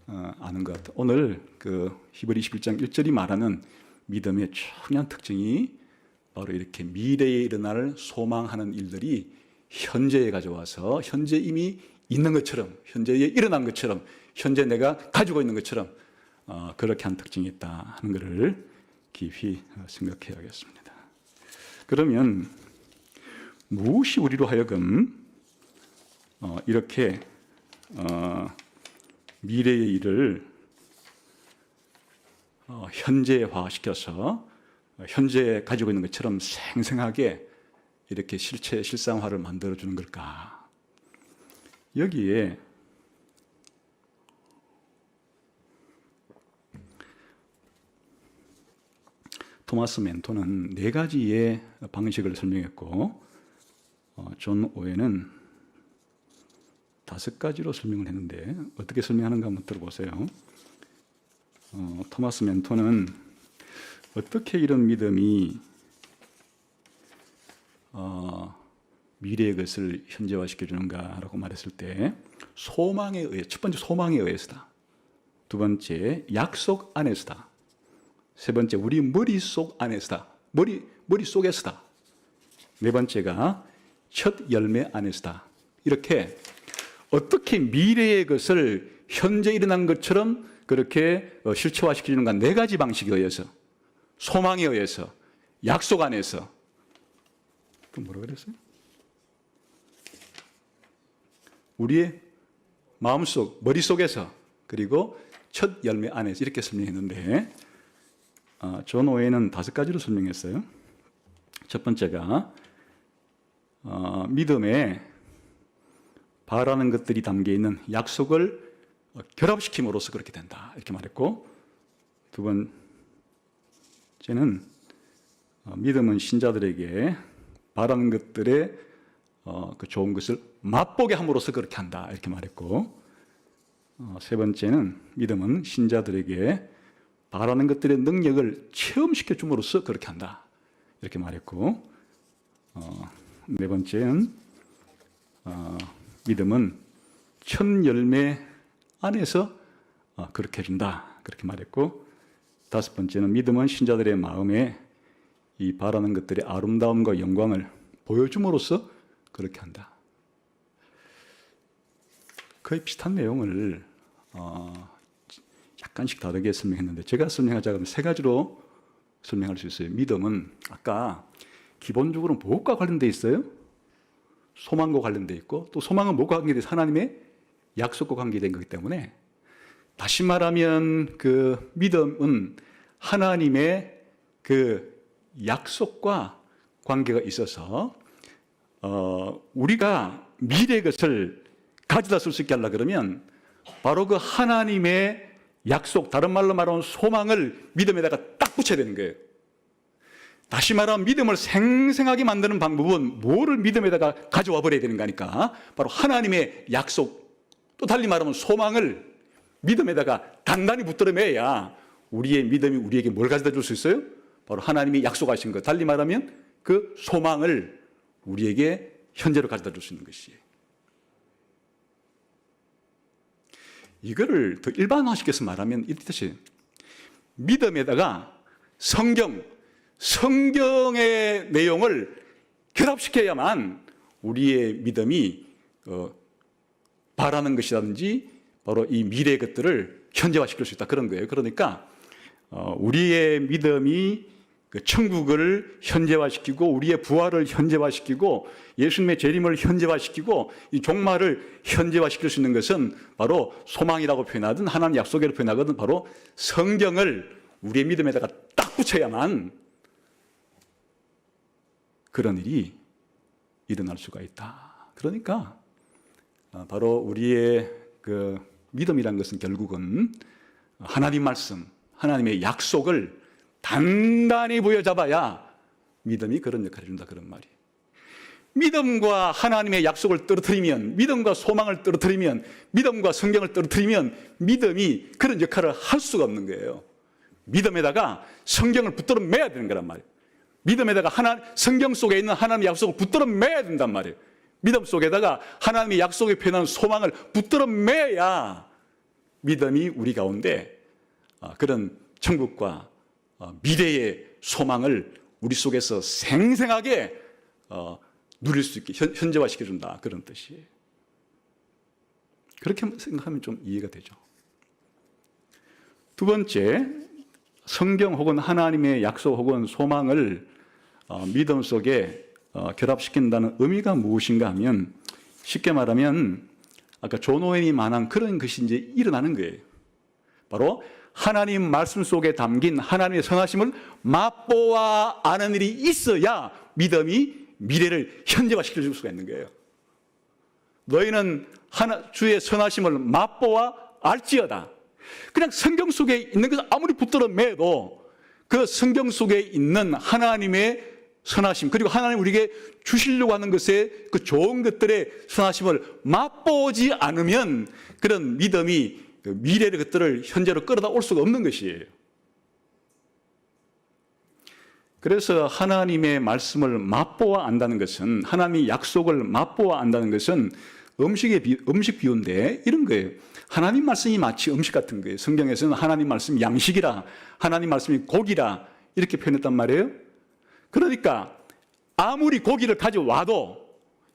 않은 것 같아요. 오늘 그 히브리 21장 1절이 말하는 믿음의 중요한 특징이 바로 이렇게 미래에 일어날 소망하는 일들이 현재에 가져와서 현재 이미 있는 것처럼, 현재에 일어난 것처럼, 현재 내가 가지고 있는 것처럼 그렇게 한 특징이 있다 하는 것을 깊이 생각해야겠습니다. 그러면 무엇이 우리로 하여금 이렇게 미래의 일을 현재화시켜서 현재 가지고 있는 것처럼 생생하게 이렇게 실상화를 만들어주는 걸까? 여기에 토마스 멘토는 4가지의 방식을 설명했고 존 오웬은 5가지로 설명을 했는데 어떻게 설명하는가 한번 들어보세요. 토마스 멘토는 어떻게 이런 믿음이 미래의 것을 현재화시켜 주는가라고 말했을 때 소망에 의해, 첫 번째 소망에 의해서다. 두 번째 약속 안에서다. 세 번째 우리 머릿속 안에서다. 머릿속에서다. 네 번째가 첫 열매 안에서다. 이렇게 어떻게 미래의 것을 현재 일어난 것처럼 그렇게 실체화시키는가 4가지 방식에 의해서, 소망에 의해서, 약속 안에서, 또 뭐라 그랬어요? 우리의 마음속, 머릿속에서, 그리고 첫 열매 안에서 이렇게 설명했는데 존 오웬은 5가지로 설명했어요. 첫 번째가 믿음에 바라는 것들이 담겨있는 약속을 결합시킴으로써 그렇게 된다 이렇게 말했고, 두 번째는 믿음은 신자들에게 바라는 것들의 그 좋은 것을 맛보게 함으로써 그렇게 한다 이렇게 말했고, 세 번째는 믿음은 신자들에게 바라는 것들의 능력을 체험시켜 줌으로써 그렇게 한다 이렇게 말했고, 네 번째는 믿음은 첫 열매 안에서 그렇게 해준다 그렇게 말했고, 5번째는 믿음은 신자들의 마음에 이 바라는 것들의 아름다움과 영광을 보여줌으로써 그렇게 한다. 거의 비슷한 내용을 약간씩 다르게 설명했는데 제가 설명하자면 3가지로 설명할 수 있어요. 믿음은 아까 기본적으로 무엇과 관련되어 있어요? 소망과 관련되어 있고, 또 소망은 무엇과 관계되어 있어요? 하나님의 약속과 관계된 거기 때문에 다시 말하면 그 믿음은 하나님의 그 약속과 관계가 있어서 우리가 미래의 것을 가져다 쓸 수 있게 하려고 그러면 바로 그 하나님의 약속, 다른 말로 말하면 소망을 믿음에다가 딱 붙여야 되는 거예요. 다시 말하면 믿음을 생생하게 만드는 방법은 뭐를 믿음에다가 가져와 버려야 되는 거니까 바로 하나님의 약속, 또 달리 말하면 소망을 믿음에다가 단단히 붙들어 매야 우리의 믿음이 우리에게 뭘 가져다 줄 수 있어요? 바로 하나님이 약속하신 것, 달리 말하면 그 소망을 우리에게 현재로 가져다 줄 수 있는 것이에요. 이거를 더 일반화시켜서 말하면 이렇듯이 믿음에다가 성경의 내용을 결합시켜야만 우리의 믿음이 바라는 것이라든지 바로 이 미래의 것들을 현재화시킬 수 있다, 그런 거예요. 그러니까 우리의 믿음이 그 천국을 현재화시키고 우리의 부활을 현재화시키고 예수님의 재림을 현재화시키고 이 종말을 현재화시킬 수 있는 것은 바로 소망이라고 표현하든 하나님 약속이라고 표현하든 바로 성경을 우리의 믿음에다가 딱 붙여야만 그런 일이 일어날 수가 있다. 그러니까 바로 우리의 그 믿음이란 것은 결국은 하나님 말씀, 하나님의 약속을 단단히 부여잡아야 믿음이 그런 역할을 해준다, 그런 말이에요. 믿음과 하나님의 약속을 떨어뜨리면, 믿음과 소망을 떨어뜨리면, 믿음과 성경을 떨어뜨리면 믿음이 그런 역할을 할 수가 없는 거예요. 믿음에다가 성경을 붙들어 매야 되는 거란 말이에요. 믿음에다가 성경 속에 있는 하나님의 약속을 붙들어 매야 된단 말이에요. 믿음 속에다가 하나님의 약속에 표현하는 소망을 붙들어 매야 믿음이 우리 가운데 그런 천국과 미래의 소망을 우리 속에서 생생하게 누릴 수 있게 현재화시켜준다, 그런 뜻이에요. 그렇게 생각하면 좀 이해가 되죠. 두 번째, 성경 혹은 하나님의 약속 혹은 소망을 믿음 속에 결합시킨다는 의미가 무엇인가 하면, 쉽게 말하면 아까 존 오웬이 말한 그런 것이 이제 일어나는 거예요. 바로 하나님 말씀 속에 담긴 하나님의 선하심을 맛보아 아는 일이 있어야 믿음이 미래를 현재화시켜 줄 수가 있는 거예요. 너희는 주의 선하심을 맛보아 알지어다. 그냥 성경 속에 있는 것을 아무리 붙들어 매도 그 성경 속에 있는 하나님의 선하심, 그리고 하나님 우리에게 주시려고 하는 것의 그 좋은 것들의 선하심을 맛보지 않으면 그런 믿음이 그 미래의 것들을 현재로 끌어다 올 수가 없는 것이에요. 그래서 하나님의 말씀을 맛보아 안다는 것은, 하나님의 약속을 맛보아 안다는 것은 음식 비유인데 이런 거예요. 하나님 말씀이 마치 음식 같은 거예요. 성경에서는 하나님 말씀이 양식이라, 하나님 말씀이 고기라 이렇게 표현했단 말이에요. 그러니까 아무리 고기를 가져와도,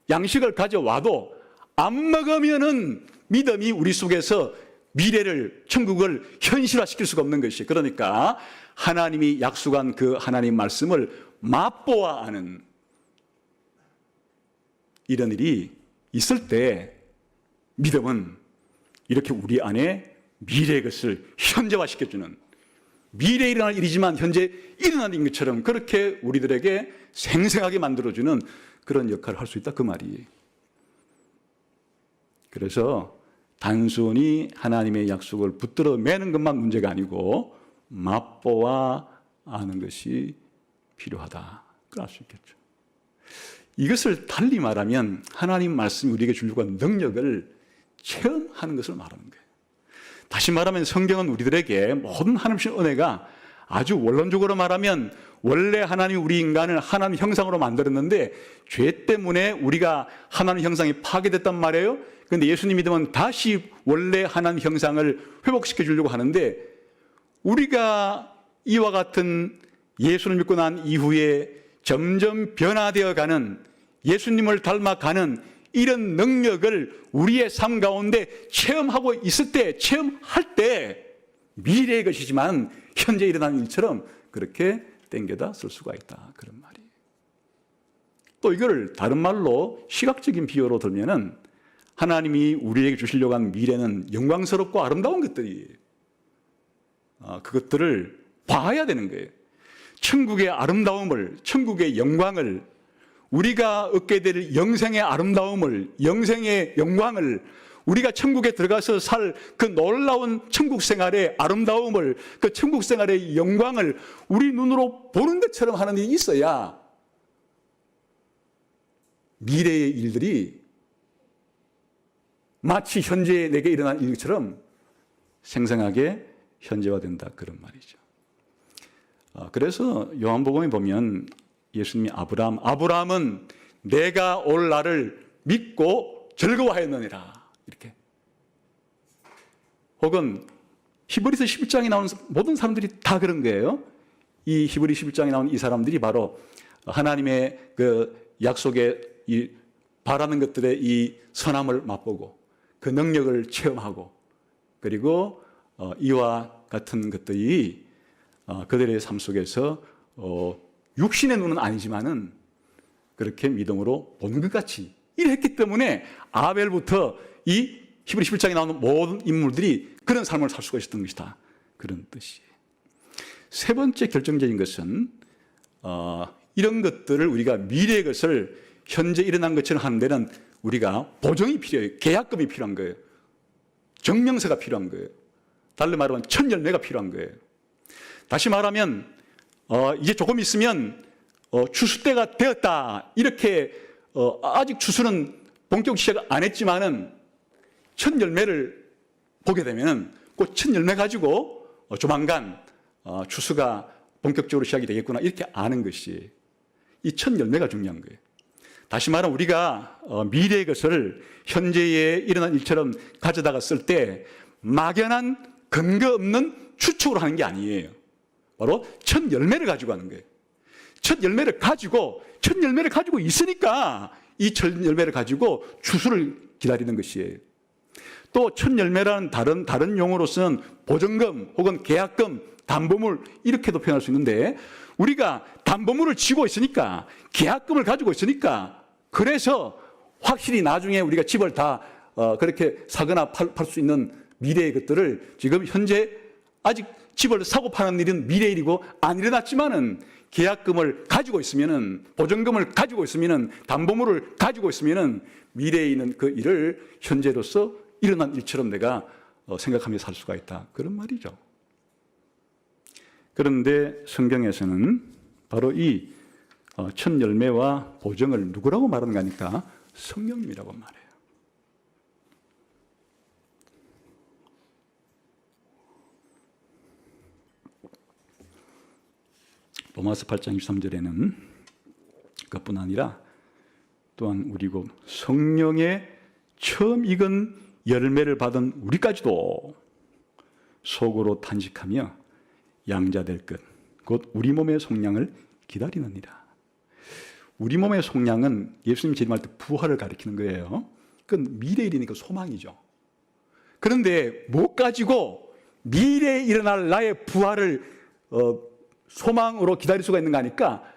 양식을 가져와도 안 먹으면은 믿음이 우리 속에서 미래를, 천국을 현실화시킬 수가 없는 것이에요. 그러니까 하나님이 약속한 그 하나님 말씀을 맛보아 아는 이런 일이 있을 때 믿음은 이렇게 우리 안에 미래의 것을 현재화시켜주는, 미래에 일어날 일이지만 현재 일어나는 것처럼 그렇게 우리들에게 생생하게 만들어주는 그런 역할을 할 수 있다, 그 말이에요. 그래서 단순히 하나님의 약속을 붙들어 매는 것만 문제가 아니고 맛보아 아는 것이 필요하다, 그럴 수 있겠죠. 이것을 달리 말하면 하나님 말씀이 우리에게 주려고 하는 능력을 체험하는 것을 말하는 거예요. 다시 말하면 성경은 우리들에게 모든 하나님의 은혜가 아주 원론적으로 말하면 원래 하나님이 우리 인간을 하나님 형상으로 만들었는데 죄 때문에 우리가 하나님 형상이 파괴됐단 말이에요. 그런데 예수님 믿으면 다시 원래 하나님 형상을 회복시켜 주려고 하는데, 우리가 이와 같은 예수를 믿고 난 이후에 점점 변화되어 가는, 예수님을 닮아가는 이런 능력을 우리의 삶 가운데 체험하고 있을 때, 체험할 때 미래의 것이지만 현재 일어나는 일처럼 그렇게 땡겨다 쓸 수가 있다, 그런 말이에요. 또 이걸 다른 말로 시각적인 비유로 들면은 하나님이 우리에게 주시려고 한 미래는 영광스럽고 아름다운 것들이에요. 그것들을 봐야 되는 거예요. 천국의 아름다움을, 천국의 영광을, 우리가 얻게 될 영생의 아름다움을, 영생의 영광을, 우리가 천국에 들어가서 살 그 놀라운 천국 생활의 아름다움을, 그 천국 생활의 영광을 우리 눈으로 보는 것처럼 하는 일이 있어야 미래의 일들이 마치 현재 내게 일어난 일처럼 생생하게 현재화된다, 그런 말이죠. 그래서 요한복음에 보면 예수님이 아브라함은 내가 올 날을 믿고 즐거워하였느니라, 이렇게. 혹은 히브리서 11장에 나오는 모든 사람들이 다 그런 거예요. 이 히브리 11장에 나오는 이 사람들이 바로 하나님의 그 약속에 이 바라는 것들의 이 선함을 맛보고 그 능력을 체험하고, 그리고 이와 같은 것들이 그들의 삶 속에서 육신의 눈은 아니지만은 그렇게 믿음으로 보는 것 같이 이랬기 때문에 아벨부터 이 히브리 11장에 나오는 모든 인물들이 그런 삶을 살 수가 있었던 것이다, 그런 뜻이에요. 세 번째 결정적인 것은 이런 것들을 우리가 미래의 것을 현재 일어난 것처럼 하는 데는 우리가 보정이 필요해요. 계약금이 필요한 거예요. 증명서가 필요한 거예요. 달리 말하면 첫 열매가 필요한 거예요. 다시 말하면 이제 조금 있으면 추수 때가 되었다, 이렇게 아직 추수는 본격 시작 안 했지만은 첫 열매를 보게 되면 그 첫 열매 가지고 조만간 추수가 본격적으로 시작이 되겠구나, 이렇게 아는 것이 이 첫 열매가 중요한 거예요. 다시 말하면 우리가 미래의 것을 현재에 일어난 일처럼 가져다가 쓸 때 막연한 근거 없는 추측으로 하는 게 아니에요. 바로 첫 열매를 가지고 하는 거예요. 첫 열매를 가지고 있으니까 이 첫 열매를 가지고 추수를 기다리는 것이에요. 또 첫 열매라는 다른 용어로서는 보증금 혹은 계약금, 담보물, 이렇게도 표현할 수 있는데, 우리가 담보물을 쥐고 있으니까, 계약금을 가지고 있으니까, 그래서 확실히 나중에 우리가 집을 다 그렇게 사거나 팔 수 있는 미래의 것들을 지금 현재 아직 집을 사고 파는 일은 미래의 일이고 안 일어났지만은 계약금을 가지고 있으면은, 보증금을 가지고 있으면은, 담보물을 가지고 있으면은 미래에 있는 그 일을 현재로서 일어난 일처럼 내가 생각하며 살 수가 있다, 그런 말이죠. 그런데 성경에서는 바로 이 첫 열매와 보증을 누구라고 말하는가 하니까 성령님이라고 말해요. 로마서 8장 23절에는 그것뿐 아니라 또한 우리 곧 성령의 처음 익은 열매를 받은 우리까지도 속으로 탄식하며 양자될 것, 곧 우리 몸의 속량을 기다리느니라. 우리 몸의 속량은 예수님 재림할 때 부활을 가리키는 거예요. 그건 미래에 일이니까 소망이죠. 그런데 못 가지고 미래에 일어날 나의 부활을 소망으로 기다릴 수가 있는가 하니까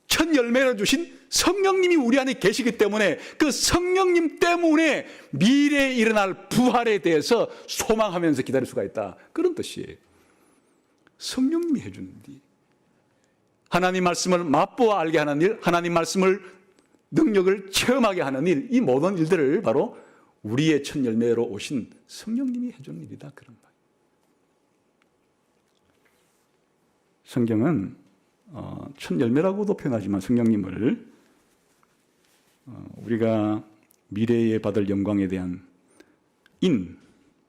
첫 열매를 주신 성령님이 우리 안에 계시기 때문에 그 성령님 때문에 미래에 일어날 부활에 대해서 소망하면서 기다릴 수가 있다, 그런 뜻이에요. 성령님이 해주는 일, 하나님 말씀을 맛보아 알게 하는 일, 하나님 말씀을 능력을 체험하게 하는 일, 이 모든 일들을 바로 우리의 첫 열매로 오신 성령님이 해주는 일이다, 그런 말. 성경은 첫 열매라고도 표현하지만 성령님을 우리가 미래에 받을 영광에 대한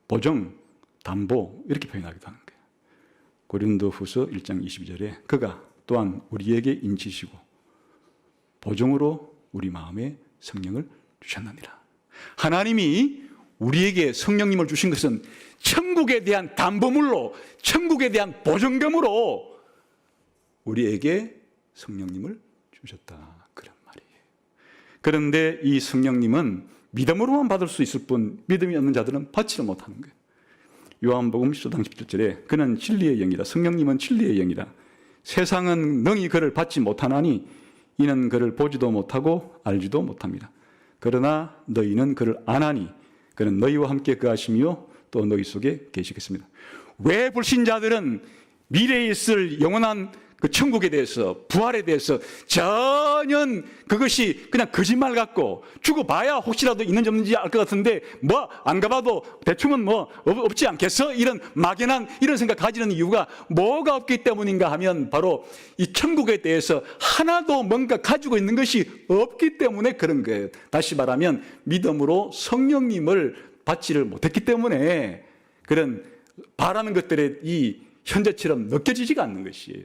보증, 담보, 이렇게 표현하기도 하는 거예요. 고린도후서 1장 22절에 그가 또한 우리에게 인치시고 보증으로 우리 마음에 성령을 주셨느니라. 하나님이 우리에게 성령님을 주신 것은 천국에 대한 담보물로, 천국에 대한 보증금으로 우리에게 성령님을 주셨다, 그런 말이에요. 그런데 이 성령님은 믿음으로만 받을 수 있을 뿐 믿음이 없는 자들은 받지를 못하는 거예요. 요한복음 10장 17절에 그는 진리의 영이다, 성령님은 진리의 영이다. 세상은 능히 그를 받지 못하나니 이는 그를 보지도 못하고 알지도 못합니다. 그러나 너희는 그를 안 하니 그는 너희와 함께 거하시며 또 너희 속에 계시겠습니다. 왜 불신자들은 미래에 있을 영원한 그 천국에 대해서, 부활에 대해서 전혀 그것이 그냥 거짓말 같고, 죽어봐야 혹시라도 있는지 없는지 알 것 같은데 뭐 안 가봐도 대충은 뭐 없지 않겠어? 이런 막연한 이런 생각 가지는 이유가 뭐가 없기 때문인가 하면 바로 이 천국에 대해서 하나도 뭔가 가지고 있는 것이 없기 때문에 그런 거예요. 다시 말하면 믿음으로 성령님을 받지를 못했기 때문에 그런 바라는 것들의 이 현재처럼 느껴지지가 않는 것이에요.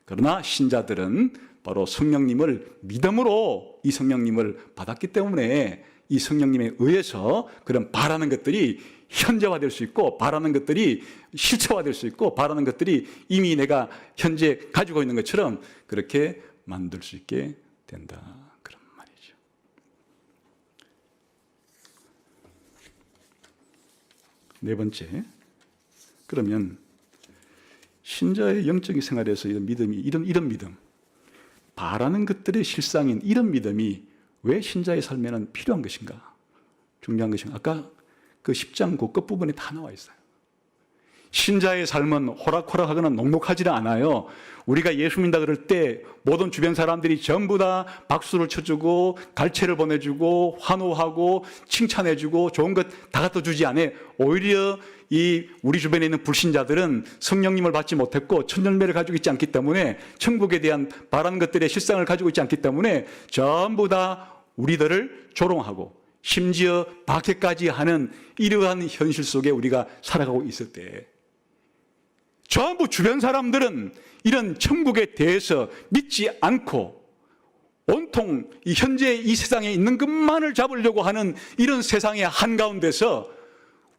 그러나 신자들은 바로 성령님을 믿음으로 이 성령님을 받았기 때문에 이 성령님에 의해서 그런 바라는 것들이 현재화될 수 있고, 바라는 것들이 실체화될 수 있고, 바라는 것들이 이미 내가 현재 가지고 있는 것처럼 그렇게 만들 수 있게 된다, 그런 말이죠. 네 번째, 그러면 신자의 영적인 생활에서 이런 믿음이, 이런 믿음, 바라는 것들의 실상인 이런 믿음이 왜 신자의 삶에는 필요한 것인가? 중요한 것인가? 아까 그 10장 그 끝부분에 다 나와 있어요. 신자의 삶은 호락호락하거나 녹록하지는 않아요. 우리가 예수 믿는다 그럴 때 모든 주변 사람들이 전부 다 박수를 쳐주고 갈채를 보내주고 환호하고 칭찬해주고 좋은 것 다 갖다 주지 않아요. 오히려 이 우리 주변에 있는 불신자들은 성령님을 받지 못했고 첫 열매를 가지고 있지 않기 때문에, 천국에 대한 바라는 것들의 실상을 가지고 있지 않기 때문에 전부 다 우리들을 조롱하고 심지어 박해까지 하는 이러한 현실 속에 우리가 살아가고 있을 때, 전부 주변 사람들은 이런 천국에 대해서 믿지 않고 온통 이 현재 이 세상에 있는 것만을 잡으려고 하는 이런 세상의 한가운데서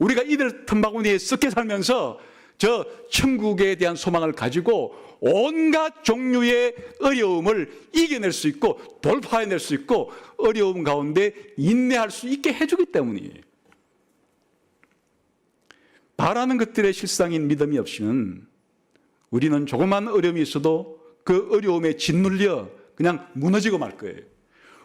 우리가 이들 틈바구니에 썩게 살면서 저 천국에 대한 소망을 가지고 온갖 종류의 어려움을 이겨낼 수 있고 돌파해낼 수 있고 어려움 가운데 인내할 수 있게 해주기 때문이에요. 바라는 것들의 실상인 믿음이 없이는 우리는 조그만 어려움이 있어도 그 어려움에 짓눌려 그냥 무너지고 말 거예요.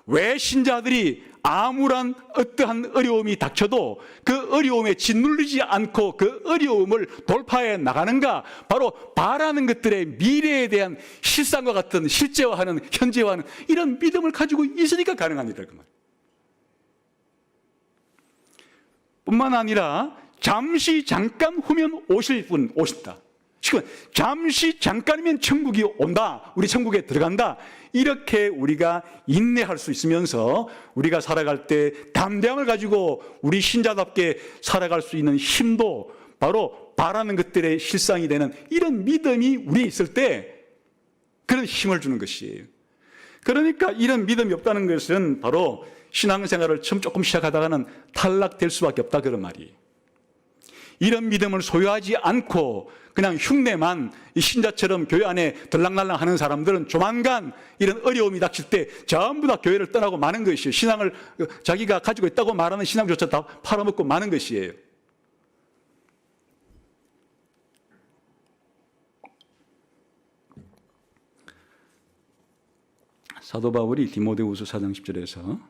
왜 신자들이 아무런 어떠한 어려움이 닥쳐도 그 어려움에 짓눌리지 않고 그 어려움을 돌파해 나가는가? 바로 바라는 것들의 미래에 대한 실상과 같은 실제화하는, 현재화하는 이런 믿음을 가지고 있으니까 가능합니다. 그 말. 뿐만 아니라 잠시 잠깐 후면 오실 분 오신다. 지금 잠시 잠깐이면 천국이 온다. 우리 천국에 들어간다. 이렇게 우리가 인내할 수 있으면서 우리가 살아갈 때 담대함을 가지고 우리 신자답게 살아갈 수 있는 힘도 바로 바라는 것들의 실상이 되는 이런 믿음이 우리에 있을 때 그런 힘을 주는 것이에요. 그러니까 이런 믿음이 없다는 것은 바로 신앙생활을 처음 조금 시작하다가는 탈락될 수밖에 없다, 그런 말이에요. 이런 믿음을 소유하지 않고 그냥 흉내만 이 신자처럼 교회 안에 들락날락 하는 사람들은 조만간 이런 어려움이 닥칠 때 전부 다 교회를 떠나고 마는 것이에요. 신앙을 자기가 가지고 있다고 말하는 신앙조차 다 팔아먹고 마는 것이에요. 사도 바울이 디모데후서 4장 10절에서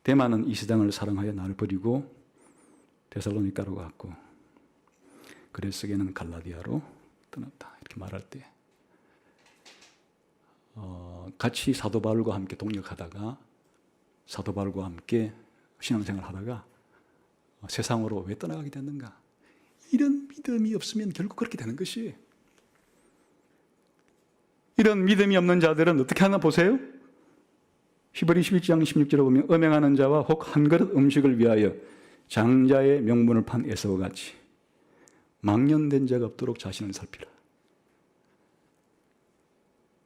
대만은 이 세상을 사랑하여 나를 버리고 데살로니가로 갔고 그레스게는 갈라디아로 떠났다, 이렇게 말할 때 같이 사도 바울과 함께 동역하다가 사도 바울과 함께 신앙생활 하다가 세상으로 왜 떠나가게 됐는가? 이런 믿음이 없으면 결국 그렇게 되는 것이에요. 이런 믿음이 없는 자들은 어떻게 하나 보세요. 히브리 11장 16절에 보면 음행하는 자와 혹 한 그릇 음식을 위하여 장자의 명분을 판 에사와 같이 망령된 자가 없도록 자신을 살피라.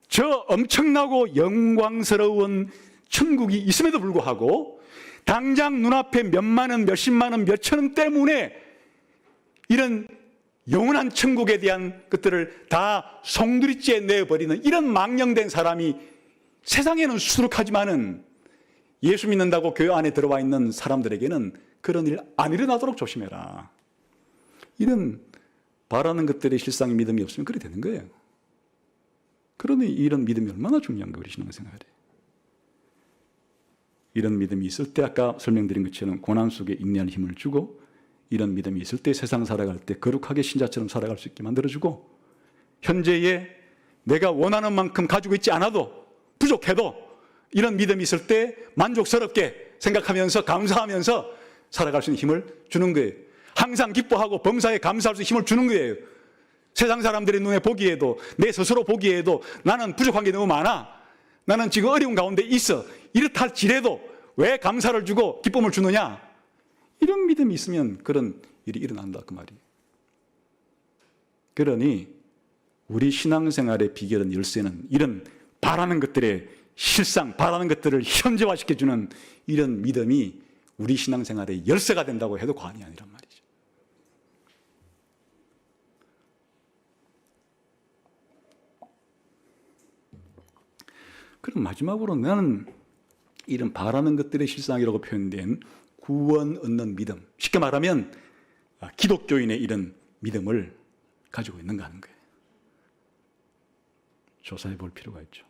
저 엄청나고 영광스러운 천국이 있음에도 불구하고 당장 눈앞에 몇만 원, 몇십만 원, 몇천 원 때문에 이런 영원한 천국에 대한 것들을 다 송두리째 내버리는 이런 망령된 사람이 세상에는 수두룩하지만은 예수 믿는다고 교회 안에 들어와 있는 사람들에게는 그런 일 안 일어나도록 조심해라. 이런 바라는 것들의 실상의 믿음이 없으면 그렇게 되는 거예요. 그러니 이런 믿음이 얼마나 중요한 거예요, 우리 신앙생활에. 이런 믿음이 있을 때 아까 설명드린 것처럼 고난 속에 인내할 힘을 주고, 이런 믿음이 있을 때 세상 살아갈 때 거룩하게 신자처럼 살아갈 수 있게 만들어주고, 현재에 내가 원하는 만큼 가지고 있지 않아도 부족해도 이런 믿음이 있을 때 만족스럽게 생각하면서 감사하면서 살아갈 수 있는 힘을 주는 거예요. 항상 기뻐하고 범사에 감사할 수 있는 힘을 주는 거예요. 세상 사람들의 눈에 보기에도, 내 스스로 보기에도 나는 부족한 게 너무 많아, 나는 지금 어려운 가운데 있어, 이렇다 할지라도 왜 감사를 주고 기쁨을 주느냐, 이런 믿음이 있으면 그런 일이 일어난다 그 말이에요. 그러니 우리 신앙생활의 비결은, 열쇠는 이런 바라는 것들의 실상, 바라는 것들을 현재화시켜주는 이런 믿음이 우리 신앙생활의 열쇠가 된다고 해도 과언이 아니란 말이죠. 그럼 마지막으로 나는 이런 바라는 것들의 실상이라고 표현된 구원 얻는 믿음, 쉽게 말하면 기독교인의 이런 믿음을 가지고 있는가 하는 거예요. 조사해 볼 필요가 있죠.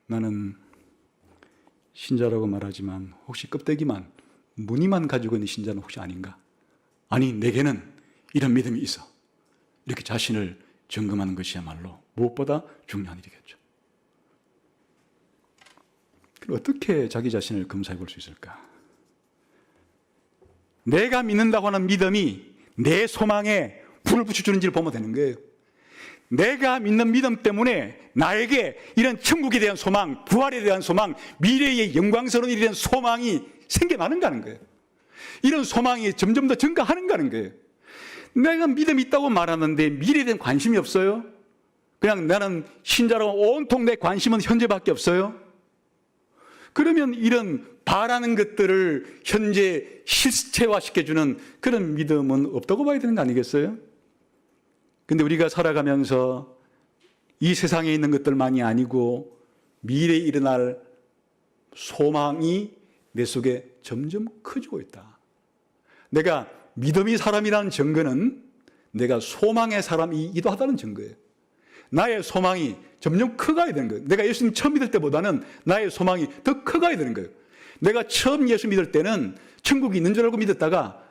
나는 신자라고 말하지만 혹시 껍데기만, 무늬만 가지고 있는 신자는 혹시 아닌가? 아니, 내게는 이런 믿음이 있어. 이렇게 자신을 점검하는 것이야말로 무엇보다 중요한 일이겠죠. 그럼 어떻게 자기 자신을 검사해 볼 수 있을까? 내가 믿는다고 하는 믿음이 내 소망에 불을 붙여주는지를 보면 되는 거예요. 내가 믿는 믿음 때문에 나에게 이런 천국에 대한 소망, 부활에 대한 소망, 미래의 영광스러운 일에 대한 소망이 생겨나는가 하는 거예요. 이런 소망이 점점 더 증가하는가 하는 거예요. 내가 믿음이 있다고 말하는데 미래에 대한 관심이 없어요? 그냥 나는 신자라고 온통 내 관심은 현재밖에 없어요? 그러면 이런 바라는 것들을 현재 실체화시켜주는 그런 믿음은 없다고 봐야 되는 거 아니겠어요? 근데 우리가 살아가면서 이 세상에 있는 것들만이 아니고 미래에 일어날 소망이 내 속에 점점 커지고 있다. 내가 믿음의 사람이라는 증거는 내가 소망의 사람이기도 하다는 증거예요. 나의 소망이 점점 커가야 되는 거예요. 내가 예수님 처음 믿을 때보다는 나의 소망이 더 커가야 되는 거예요. 내가 처음 예수 믿을 때는 천국이 있는 줄 알고 믿었다가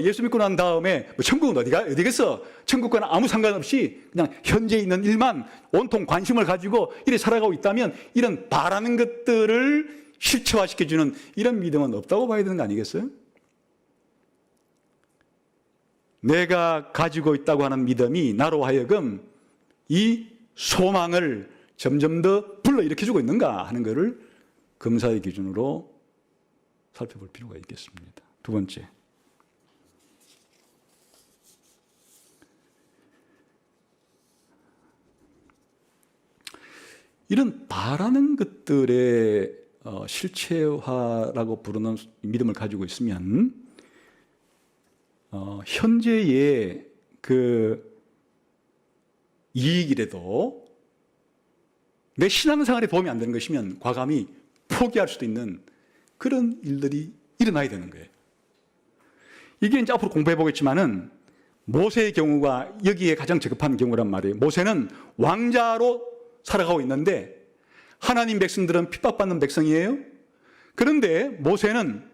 예수 믿고 난 다음에 천국은 어디겠어? 천국과는 아무 상관없이 그냥 현재 있는 일만 온통 관심을 가지고 이렇게 살아가고 있다면 이런 바라는 것들을 실체화시켜주는 이런 믿음은 없다고 봐야 되는 거 아니겠어요? 내가 가지고 있다고 하는 믿음이 나로 하여금 이 소망을 점점 더 불러일으켜주고 있는가 하는 것을 검사의 기준으로 살펴볼 필요가 있겠습니다. 두 번째, 이런 바라는 것들의 실체화라고 부르는 믿음을 가지고 있으면 현재의 그 이익이라도 내 신앙생활에 도움이 안 되는 것이면 과감히 포기할 수도 있는 그런 일들이 일어나야 되는 거예요. 이게 이제 앞으로 공부해 보겠지만은 모세의 경우가 여기에 가장 적합한 경우란 말이에요. 모세는 왕자로 살아가고 있는데 하나님 백성들은 핍박받는 백성이에요. 그런데 모세는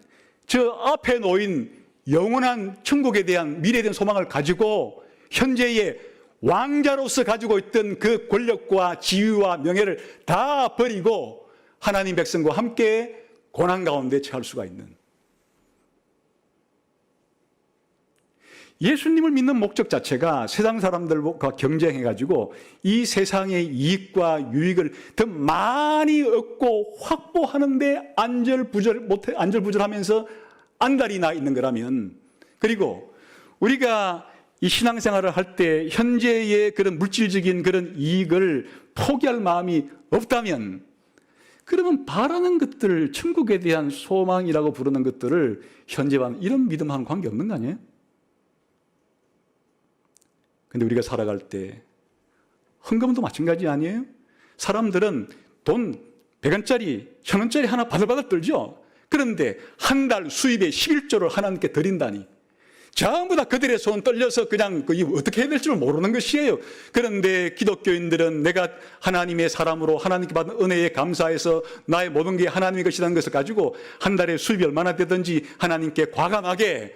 저 앞에 놓인 영원한 천국에 대한 미래에 대한 소망을 가지고 현재의 왕자로서 가지고 있던 그 권력과 지위와 명예를 다 버리고 하나님 백성과 함께 고난 가운데 처할 수가 있는, 예수님을 믿는 목적 자체가 세상 사람들과 경쟁해가지고 이 세상의 이익과 유익을 더 많이 얻고 확보하는데 안절부절하면서 안달이 나 있는 거라면, 그리고 우리가 이 신앙생활을 할 때 현재의 그런 물질적인 그런 이익을 포기할 마음이 없다면, 그러면 바라는 것들, 천국에 대한 소망이라고 부르는 것들을 현재와 이런 믿음하고는 관계없는 거 아니에요? 근데 우리가 살아갈 때 헌금도 마찬가지 아니에요? 사람들은 돈 100원짜리, 1000원짜리 하나 바들바들 떨죠? 그런데 한 달 수입의 11조를 하나님께 드린다니, 전부 다 그들의 손 떨려서 그냥 어떻게 해야 될 줄 모르는 것이에요. 그런데 기독교인들은 내가 하나님의 사람으로 하나님께 받은 은혜에 감사해서 나의 모든 게 하나님의 것이라는 것을 가지고 한 달에 수입이 얼마나 되든지 하나님께 과감하게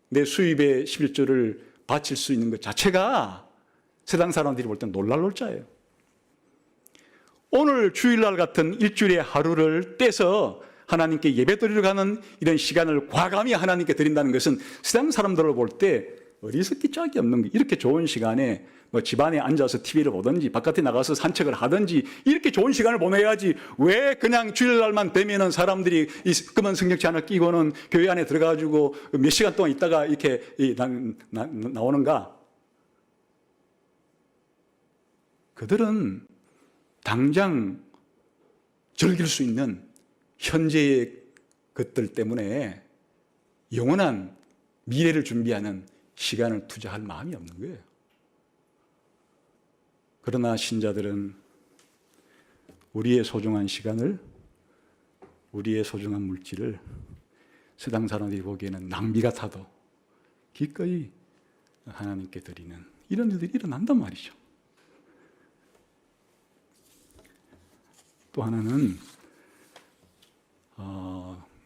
내 수입의 11조를 바칠 수 있는 것 자체가 세상 사람들이 볼 때 놀랄 놀자예요. 오늘 주일날 같은 일주일의 하루를 떼서 하나님께 예배드리러 가는 이런 시간을 과감히 하나님께 드린다는 것은 세상 사람들을 볼 때 어리석기 짝이 없는 거. 이렇게 좋은 시간에 뭐 집안에 앉아서 TV를 보든지 바깥에 나가서 산책을 하든지 이렇게 좋은 시간을 보내야지 왜 그냥 주일날만 되면은 사람들이 이 금은 성경 찬을 끼고는 교회 안에 들어가가지고 몇 시간 동안 있다가 이렇게 나오는가? 그들은 당장 즐길 수 있는 현재의 것들 때문에 영원한 미래를 준비하는 시간을 투자할 마음이 없는 거예요. 그러나 신자들은 우리의 소중한 시간을, 우리의 소중한 물질을 세상 사람들이 보기에는 낭비 같아도 기꺼이 하나님께 드리는 이런 일들이 일어난단 말이죠. 또 하나는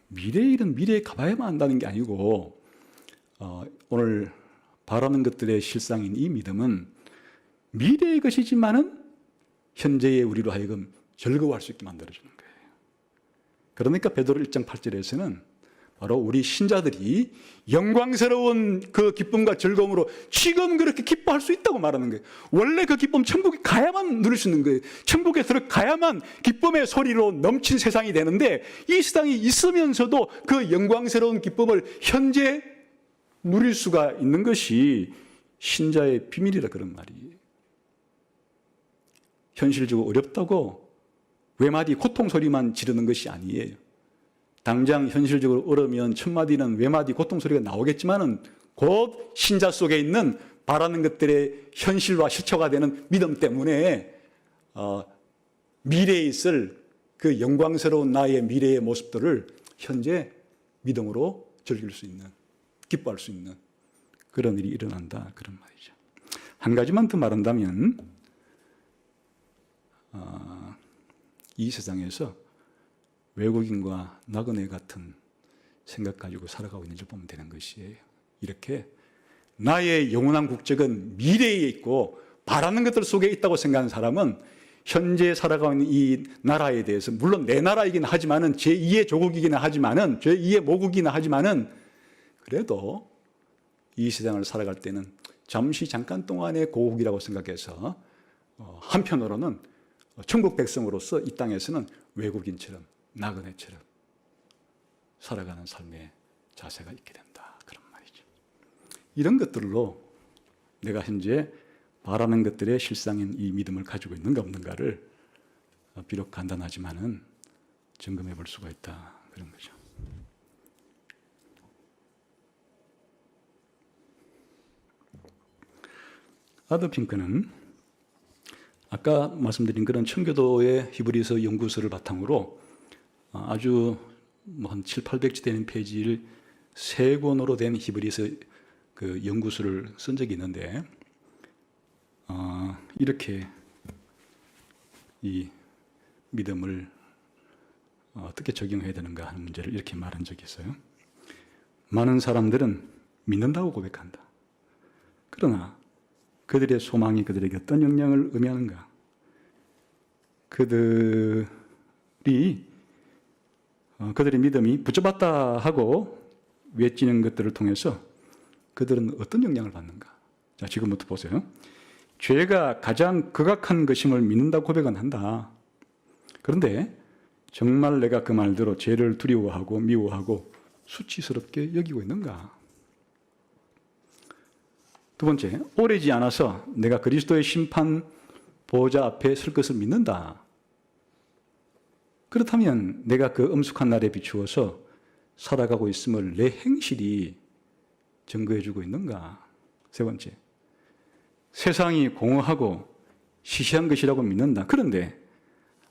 미래의 일은 미래에 가봐야만 한다는 게 아니고 오늘 바라는 것들의 실상인 이 믿음은 미래의 것이지만은 현재의 우리로 하여금 즐거워할 수 있게 만들어주는 거예요. 그러니까 베드로 1장 8절에서는 바로 우리 신자들이 영광스러운 그 기쁨과 즐거움으로 지금 그렇게 기뻐할 수 있다고 말하는 거예요. 원래 그 기쁨 천국에 가야만 누릴 수 있는 거예요. 천국에 들어가야만 기쁨의 소리로 넘친 세상이 되는데 이 세상이 있으면서도 그 영광스러운 기쁨을 현재 누릴 수가 있는 것이 신자의 비밀이라 그런 말이에요. 현실적으로 어렵다고 외마디 고통 소리만 지르는 것이 아니에요. 당장 현실적으로 어려우면 첫 마디는 외마디 고통 소리가 나오겠지만은 곧 신자 속에 있는 바라는 것들의 현실과 실체가 되는 믿음 때문에 미래에 있을 그 영광스러운 나의 미래의 모습들을 현재 믿음으로 즐길 수 있는, 기뻐할 수 있는 그런 일이 일어난다 그런 말이죠. 한 가지만 더 말한다면 이 세상에서 외국인과 나그네 같은 생각 가지고 살아가고 있는지 보면 되는 것이에요. 이렇게 나의 영원한 국적은 미래에 있고 바라는 것들 속에 있다고 생각하는 사람은 현재 살아가고 있는 이 나라에 대해서 물론 내 나라이긴 하지만은 제2의 조국이긴 하지만은 제2의 모국이긴 하지만은 그래도 이 세상을 살아갈 때는 잠시 잠깐 동안의 고국이라고 생각해서 한편으로는 천국 백성으로서 이 땅에서는 외국인처럼 나그네처럼 살아가는 삶의 자세가 있게 된다 그런 말이죠. 이런 것들로 내가 현재 바라는 것들의 실상인 이 믿음을 가지고 있는가 없는가를 비록 간단하지만은 점검해 볼 수가 있다 그런 거죠. 아더 핑크는 아까 말씀드린 그런 청교도의 히브리서 연구서를 바탕으로 아주 한 700~800지 되는 페이지를 3권으로 된 히브리서 그 연구서를 쓴 적이 있는데 이렇게 이 믿음을 어떻게 적용해야 되는가 하는 문제를 이렇게 말한 적이 있어요. 많은 사람들은 믿는다고 고백한다. 그러나 그들의 소망이 그들에게 어떤 영향을 의미하는가? 그들의 믿음이 붙잡았다 하고 외치는 것들을 통해서 그들은 어떤 영향을 받는가? 자, 지금부터 보세요. 죄가 가장 극악한 것임을 믿는다고 고백은 한다. 그런데 정말 내가 그 말대로 죄를 두려워하고 미워하고 수치스럽게 여기고 있는가? 두 번째, 오래지 않아서 내가 그리스도의 심판 보호자 앞에 설 것을 믿는다. 그렇다면 내가 그 엄숙한 날에 비추어서 살아가고 있음을 내 행실이 증거해주고 있는가? 세 번째, 세상이 공허하고 시시한 것이라고 믿는다. 그런데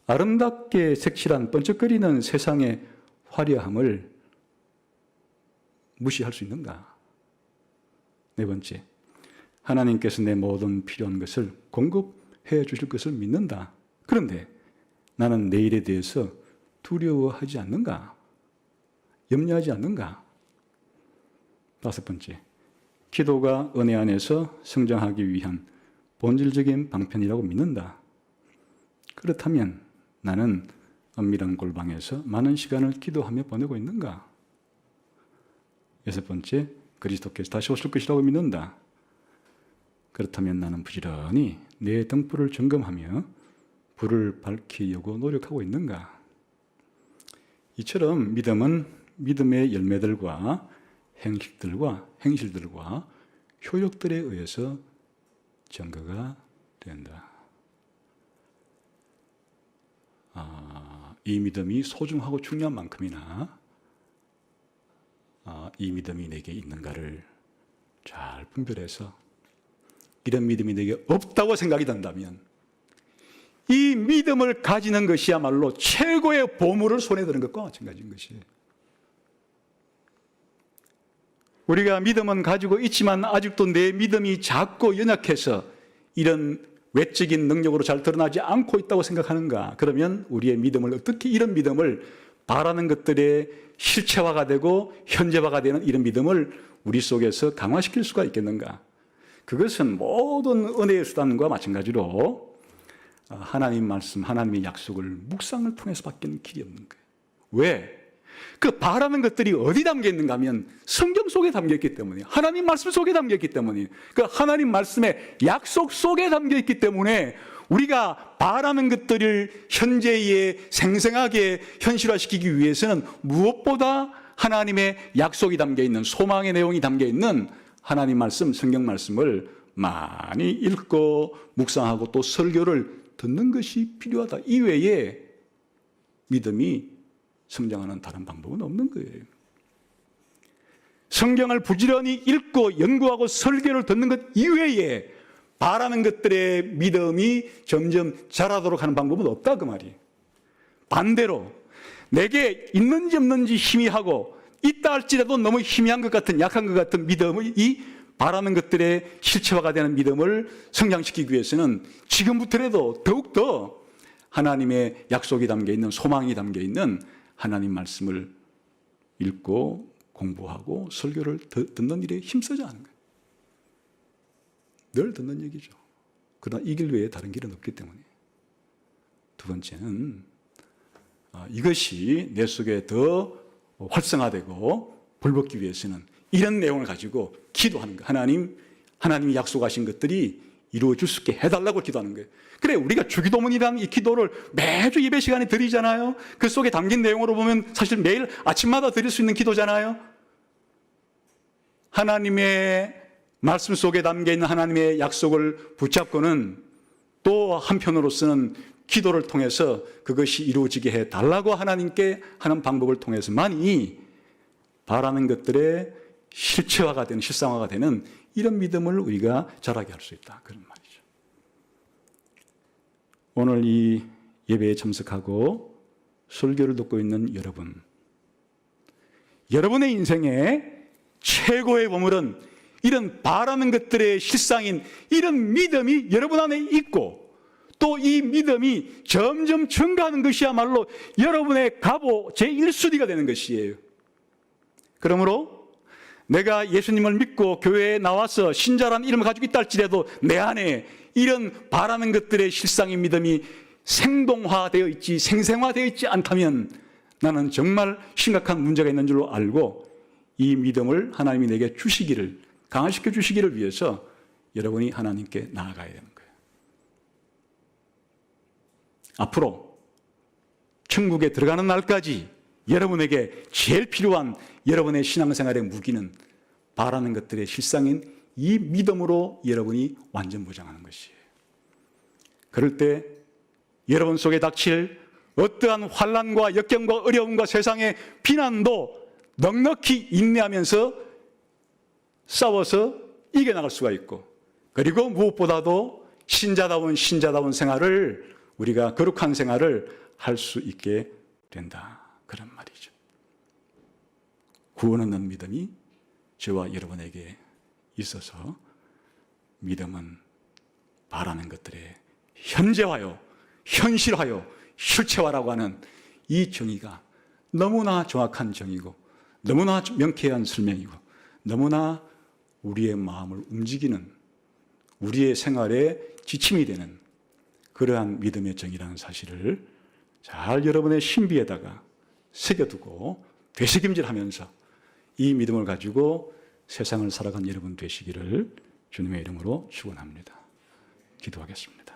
아름답게 색칠한 번쩍거리는 세상의 화려함을 무시할 수 있는가? 네 번째, 하나님께서 내 모든 필요한 것을 공급해 주실 것을 믿는다. 그런데 나는 내일에 대해서 두려워하지 않는가? 염려하지 않는가? 다섯 번째, 기도가 은혜 안에서 성장하기 위한 본질적인 방편이라고 믿는다. 그렇다면 나는 은밀한 골방에서 많은 시간을 기도하며 보내고 있는가? 여섯 번째, 그리스도께서 다시 오실 것이라고 믿는다. 그렇다면 나는 부지런히 내 등불을 점검하며 불을 밝히려고 노력하고 있는가? 이처럼 믿음은 믿음의 열매들과 행실들과 효력들에 의해서 증거가 된다. 이 믿음이 소중하고 중요한 만큼이나 이 믿음이 내게 있는가를 잘 분별해서 이런 믿음이 내게 없다고 생각이 든다면 이 믿음을 가지는 것이야말로 최고의 보물을 손에 드는 것과 마찬가지인 것이에요. 우리가 믿음은 가지고 있지만 아직도 내 믿음이 작고 연약해서 이런 외적인 능력으로 잘 드러나지 않고 있다고 생각하는가? 그러면 우리의 믿음을 어떻게 이런 믿음을 바라는 것들의 실체화가 되고 현재화가 되는 이런 믿음을 우리 속에서 강화시킬 수가 있겠는가? 그것은 모든 은혜의 수단과 마찬가지로 하나님 말씀, 하나님의 약속을 묵상을 통해서 받기는 길이 없는 거예요. 왜? 그 바라는 것들이 어디 담겨 있는가 하면 성경 속에 담겨 있기 때문에, 하나님 말씀 속에 담겨 있기 때문에, 그 하나님 말씀의 약속 속에 담겨 있기 때문에 우리가 바라는 것들을 현재에 생생하게 현실화시키기 위해서는 무엇보다 하나님의 약속이 담겨 있는, 소망의 내용이 담겨 있는 하나님 말씀, 성경 말씀을 많이 읽고 묵상하고 또 설교를 듣는 것이 필요하다. 이외에 믿음이 성장하는 다른 방법은 없는 거예요. 성경을 부지런히 읽고 연구하고 설교를 듣는 것 이외에 바라는 것들의 믿음이 점점 자라도록 하는 방법은 없다 그 말이에요. 반대로 내게 있는지 없는지 희미하고 있다 할지라도 너무 희미한 것 같은, 약한 것 같은 믿음을, 이 바라는 것들의 실체화가 되는 믿음을 성장시키기 위해서는 지금부터라도 더욱더 하나님의 약속이 담겨 있는, 소망이 담겨 있는 하나님 말씀을 읽고 공부하고 설교를 듣는 일에 힘쓰자 하는 거예요. 늘 듣는 얘기죠. 그러나 이 길 외에 다른 길은 없기 때문에. 두 번째는 이것이 내 속에 더 활성화되고 불붙기 위해서는 이런 내용을 가지고 기도하는 거예요. 하나님이 약속하신 것들이 이루어질 수 있게 해달라고 기도하는 거예요. 그래, 우리가 주기도문이라는 이 기도를 매주 예배 시간에 드리잖아요. 그 속에 담긴 내용으로 보면 사실 매일 아침마다 드릴 수 있는 기도잖아요. 하나님의 말씀 속에 담겨있는 하나님의 약속을 붙잡고는 또 한편으로서는 기도를 통해서 그것이 이루어지게 해달라고 하나님께 하는 방법을 통해서만이 바라는 것들의 실체화가 되는, 실상화가 되는 이런 믿음을 우리가 자라게 할 수 있다. 그런 말이죠. 오늘 이 예배에 참석하고 설교를 듣고 있는 여러분의 인생에 최고의 보물은 이런 바라는 것들의 실상인 이런 믿음이 여러분 안에 있고 또 이 믿음이 점점 증가하는 것이야말로 여러분의 갑오 제1순위가 되는 것이에요. 그러므로 내가 예수님을 믿고 교회에 나와서 신자라는 이름을 가지고 있다 할지라도 내 안에 이런 바라는 것들의 실상인 믿음이 생동화되어 있지, 생생화되어 있지 않다면 나는 정말 심각한 문제가 있는 줄로 알고 이 믿음을 하나님이 내게 주시기를, 강화시켜 주시기를 위해서 여러분이 하나님께 나아가야 되는 거예요. 앞으로 천국에 들어가는 날까지 여러분에게 제일 필요한 여러분의 신앙생활의 무기는 바라는 것들의 실상인 이 믿음으로 여러분이 완전 보장하는 것이에요. 그럴 때 여러분 속에 닥칠 어떠한 환난과 역경과 어려움과 세상의 비난도 넉넉히 인내하면서 싸워서 이겨나갈 수가 있고, 그리고 무엇보다도 신자다운 생활을, 우리가 거룩한 생활을 할 수 있게 된다. 그런 말이죠. 구원 얻는 믿음이 저와 여러분에게 있어서 믿음은 바라는 것들에 현재화요, 현실화요, 실체화라고 하는 이 정의가 너무나 정확한 정의고 너무나 명쾌한 설명이고 너무나 우리의 마음을 움직이는 우리의 생활에 지침이 되는 그러한 믿음의 정의라는 사실을 잘 여러분의 신비에다가 새겨두고 되새김질하면서 이 믿음을 가지고 세상을 살아간 여러분 되시기를 주님의 이름으로 축원합니다. 기도하겠습니다.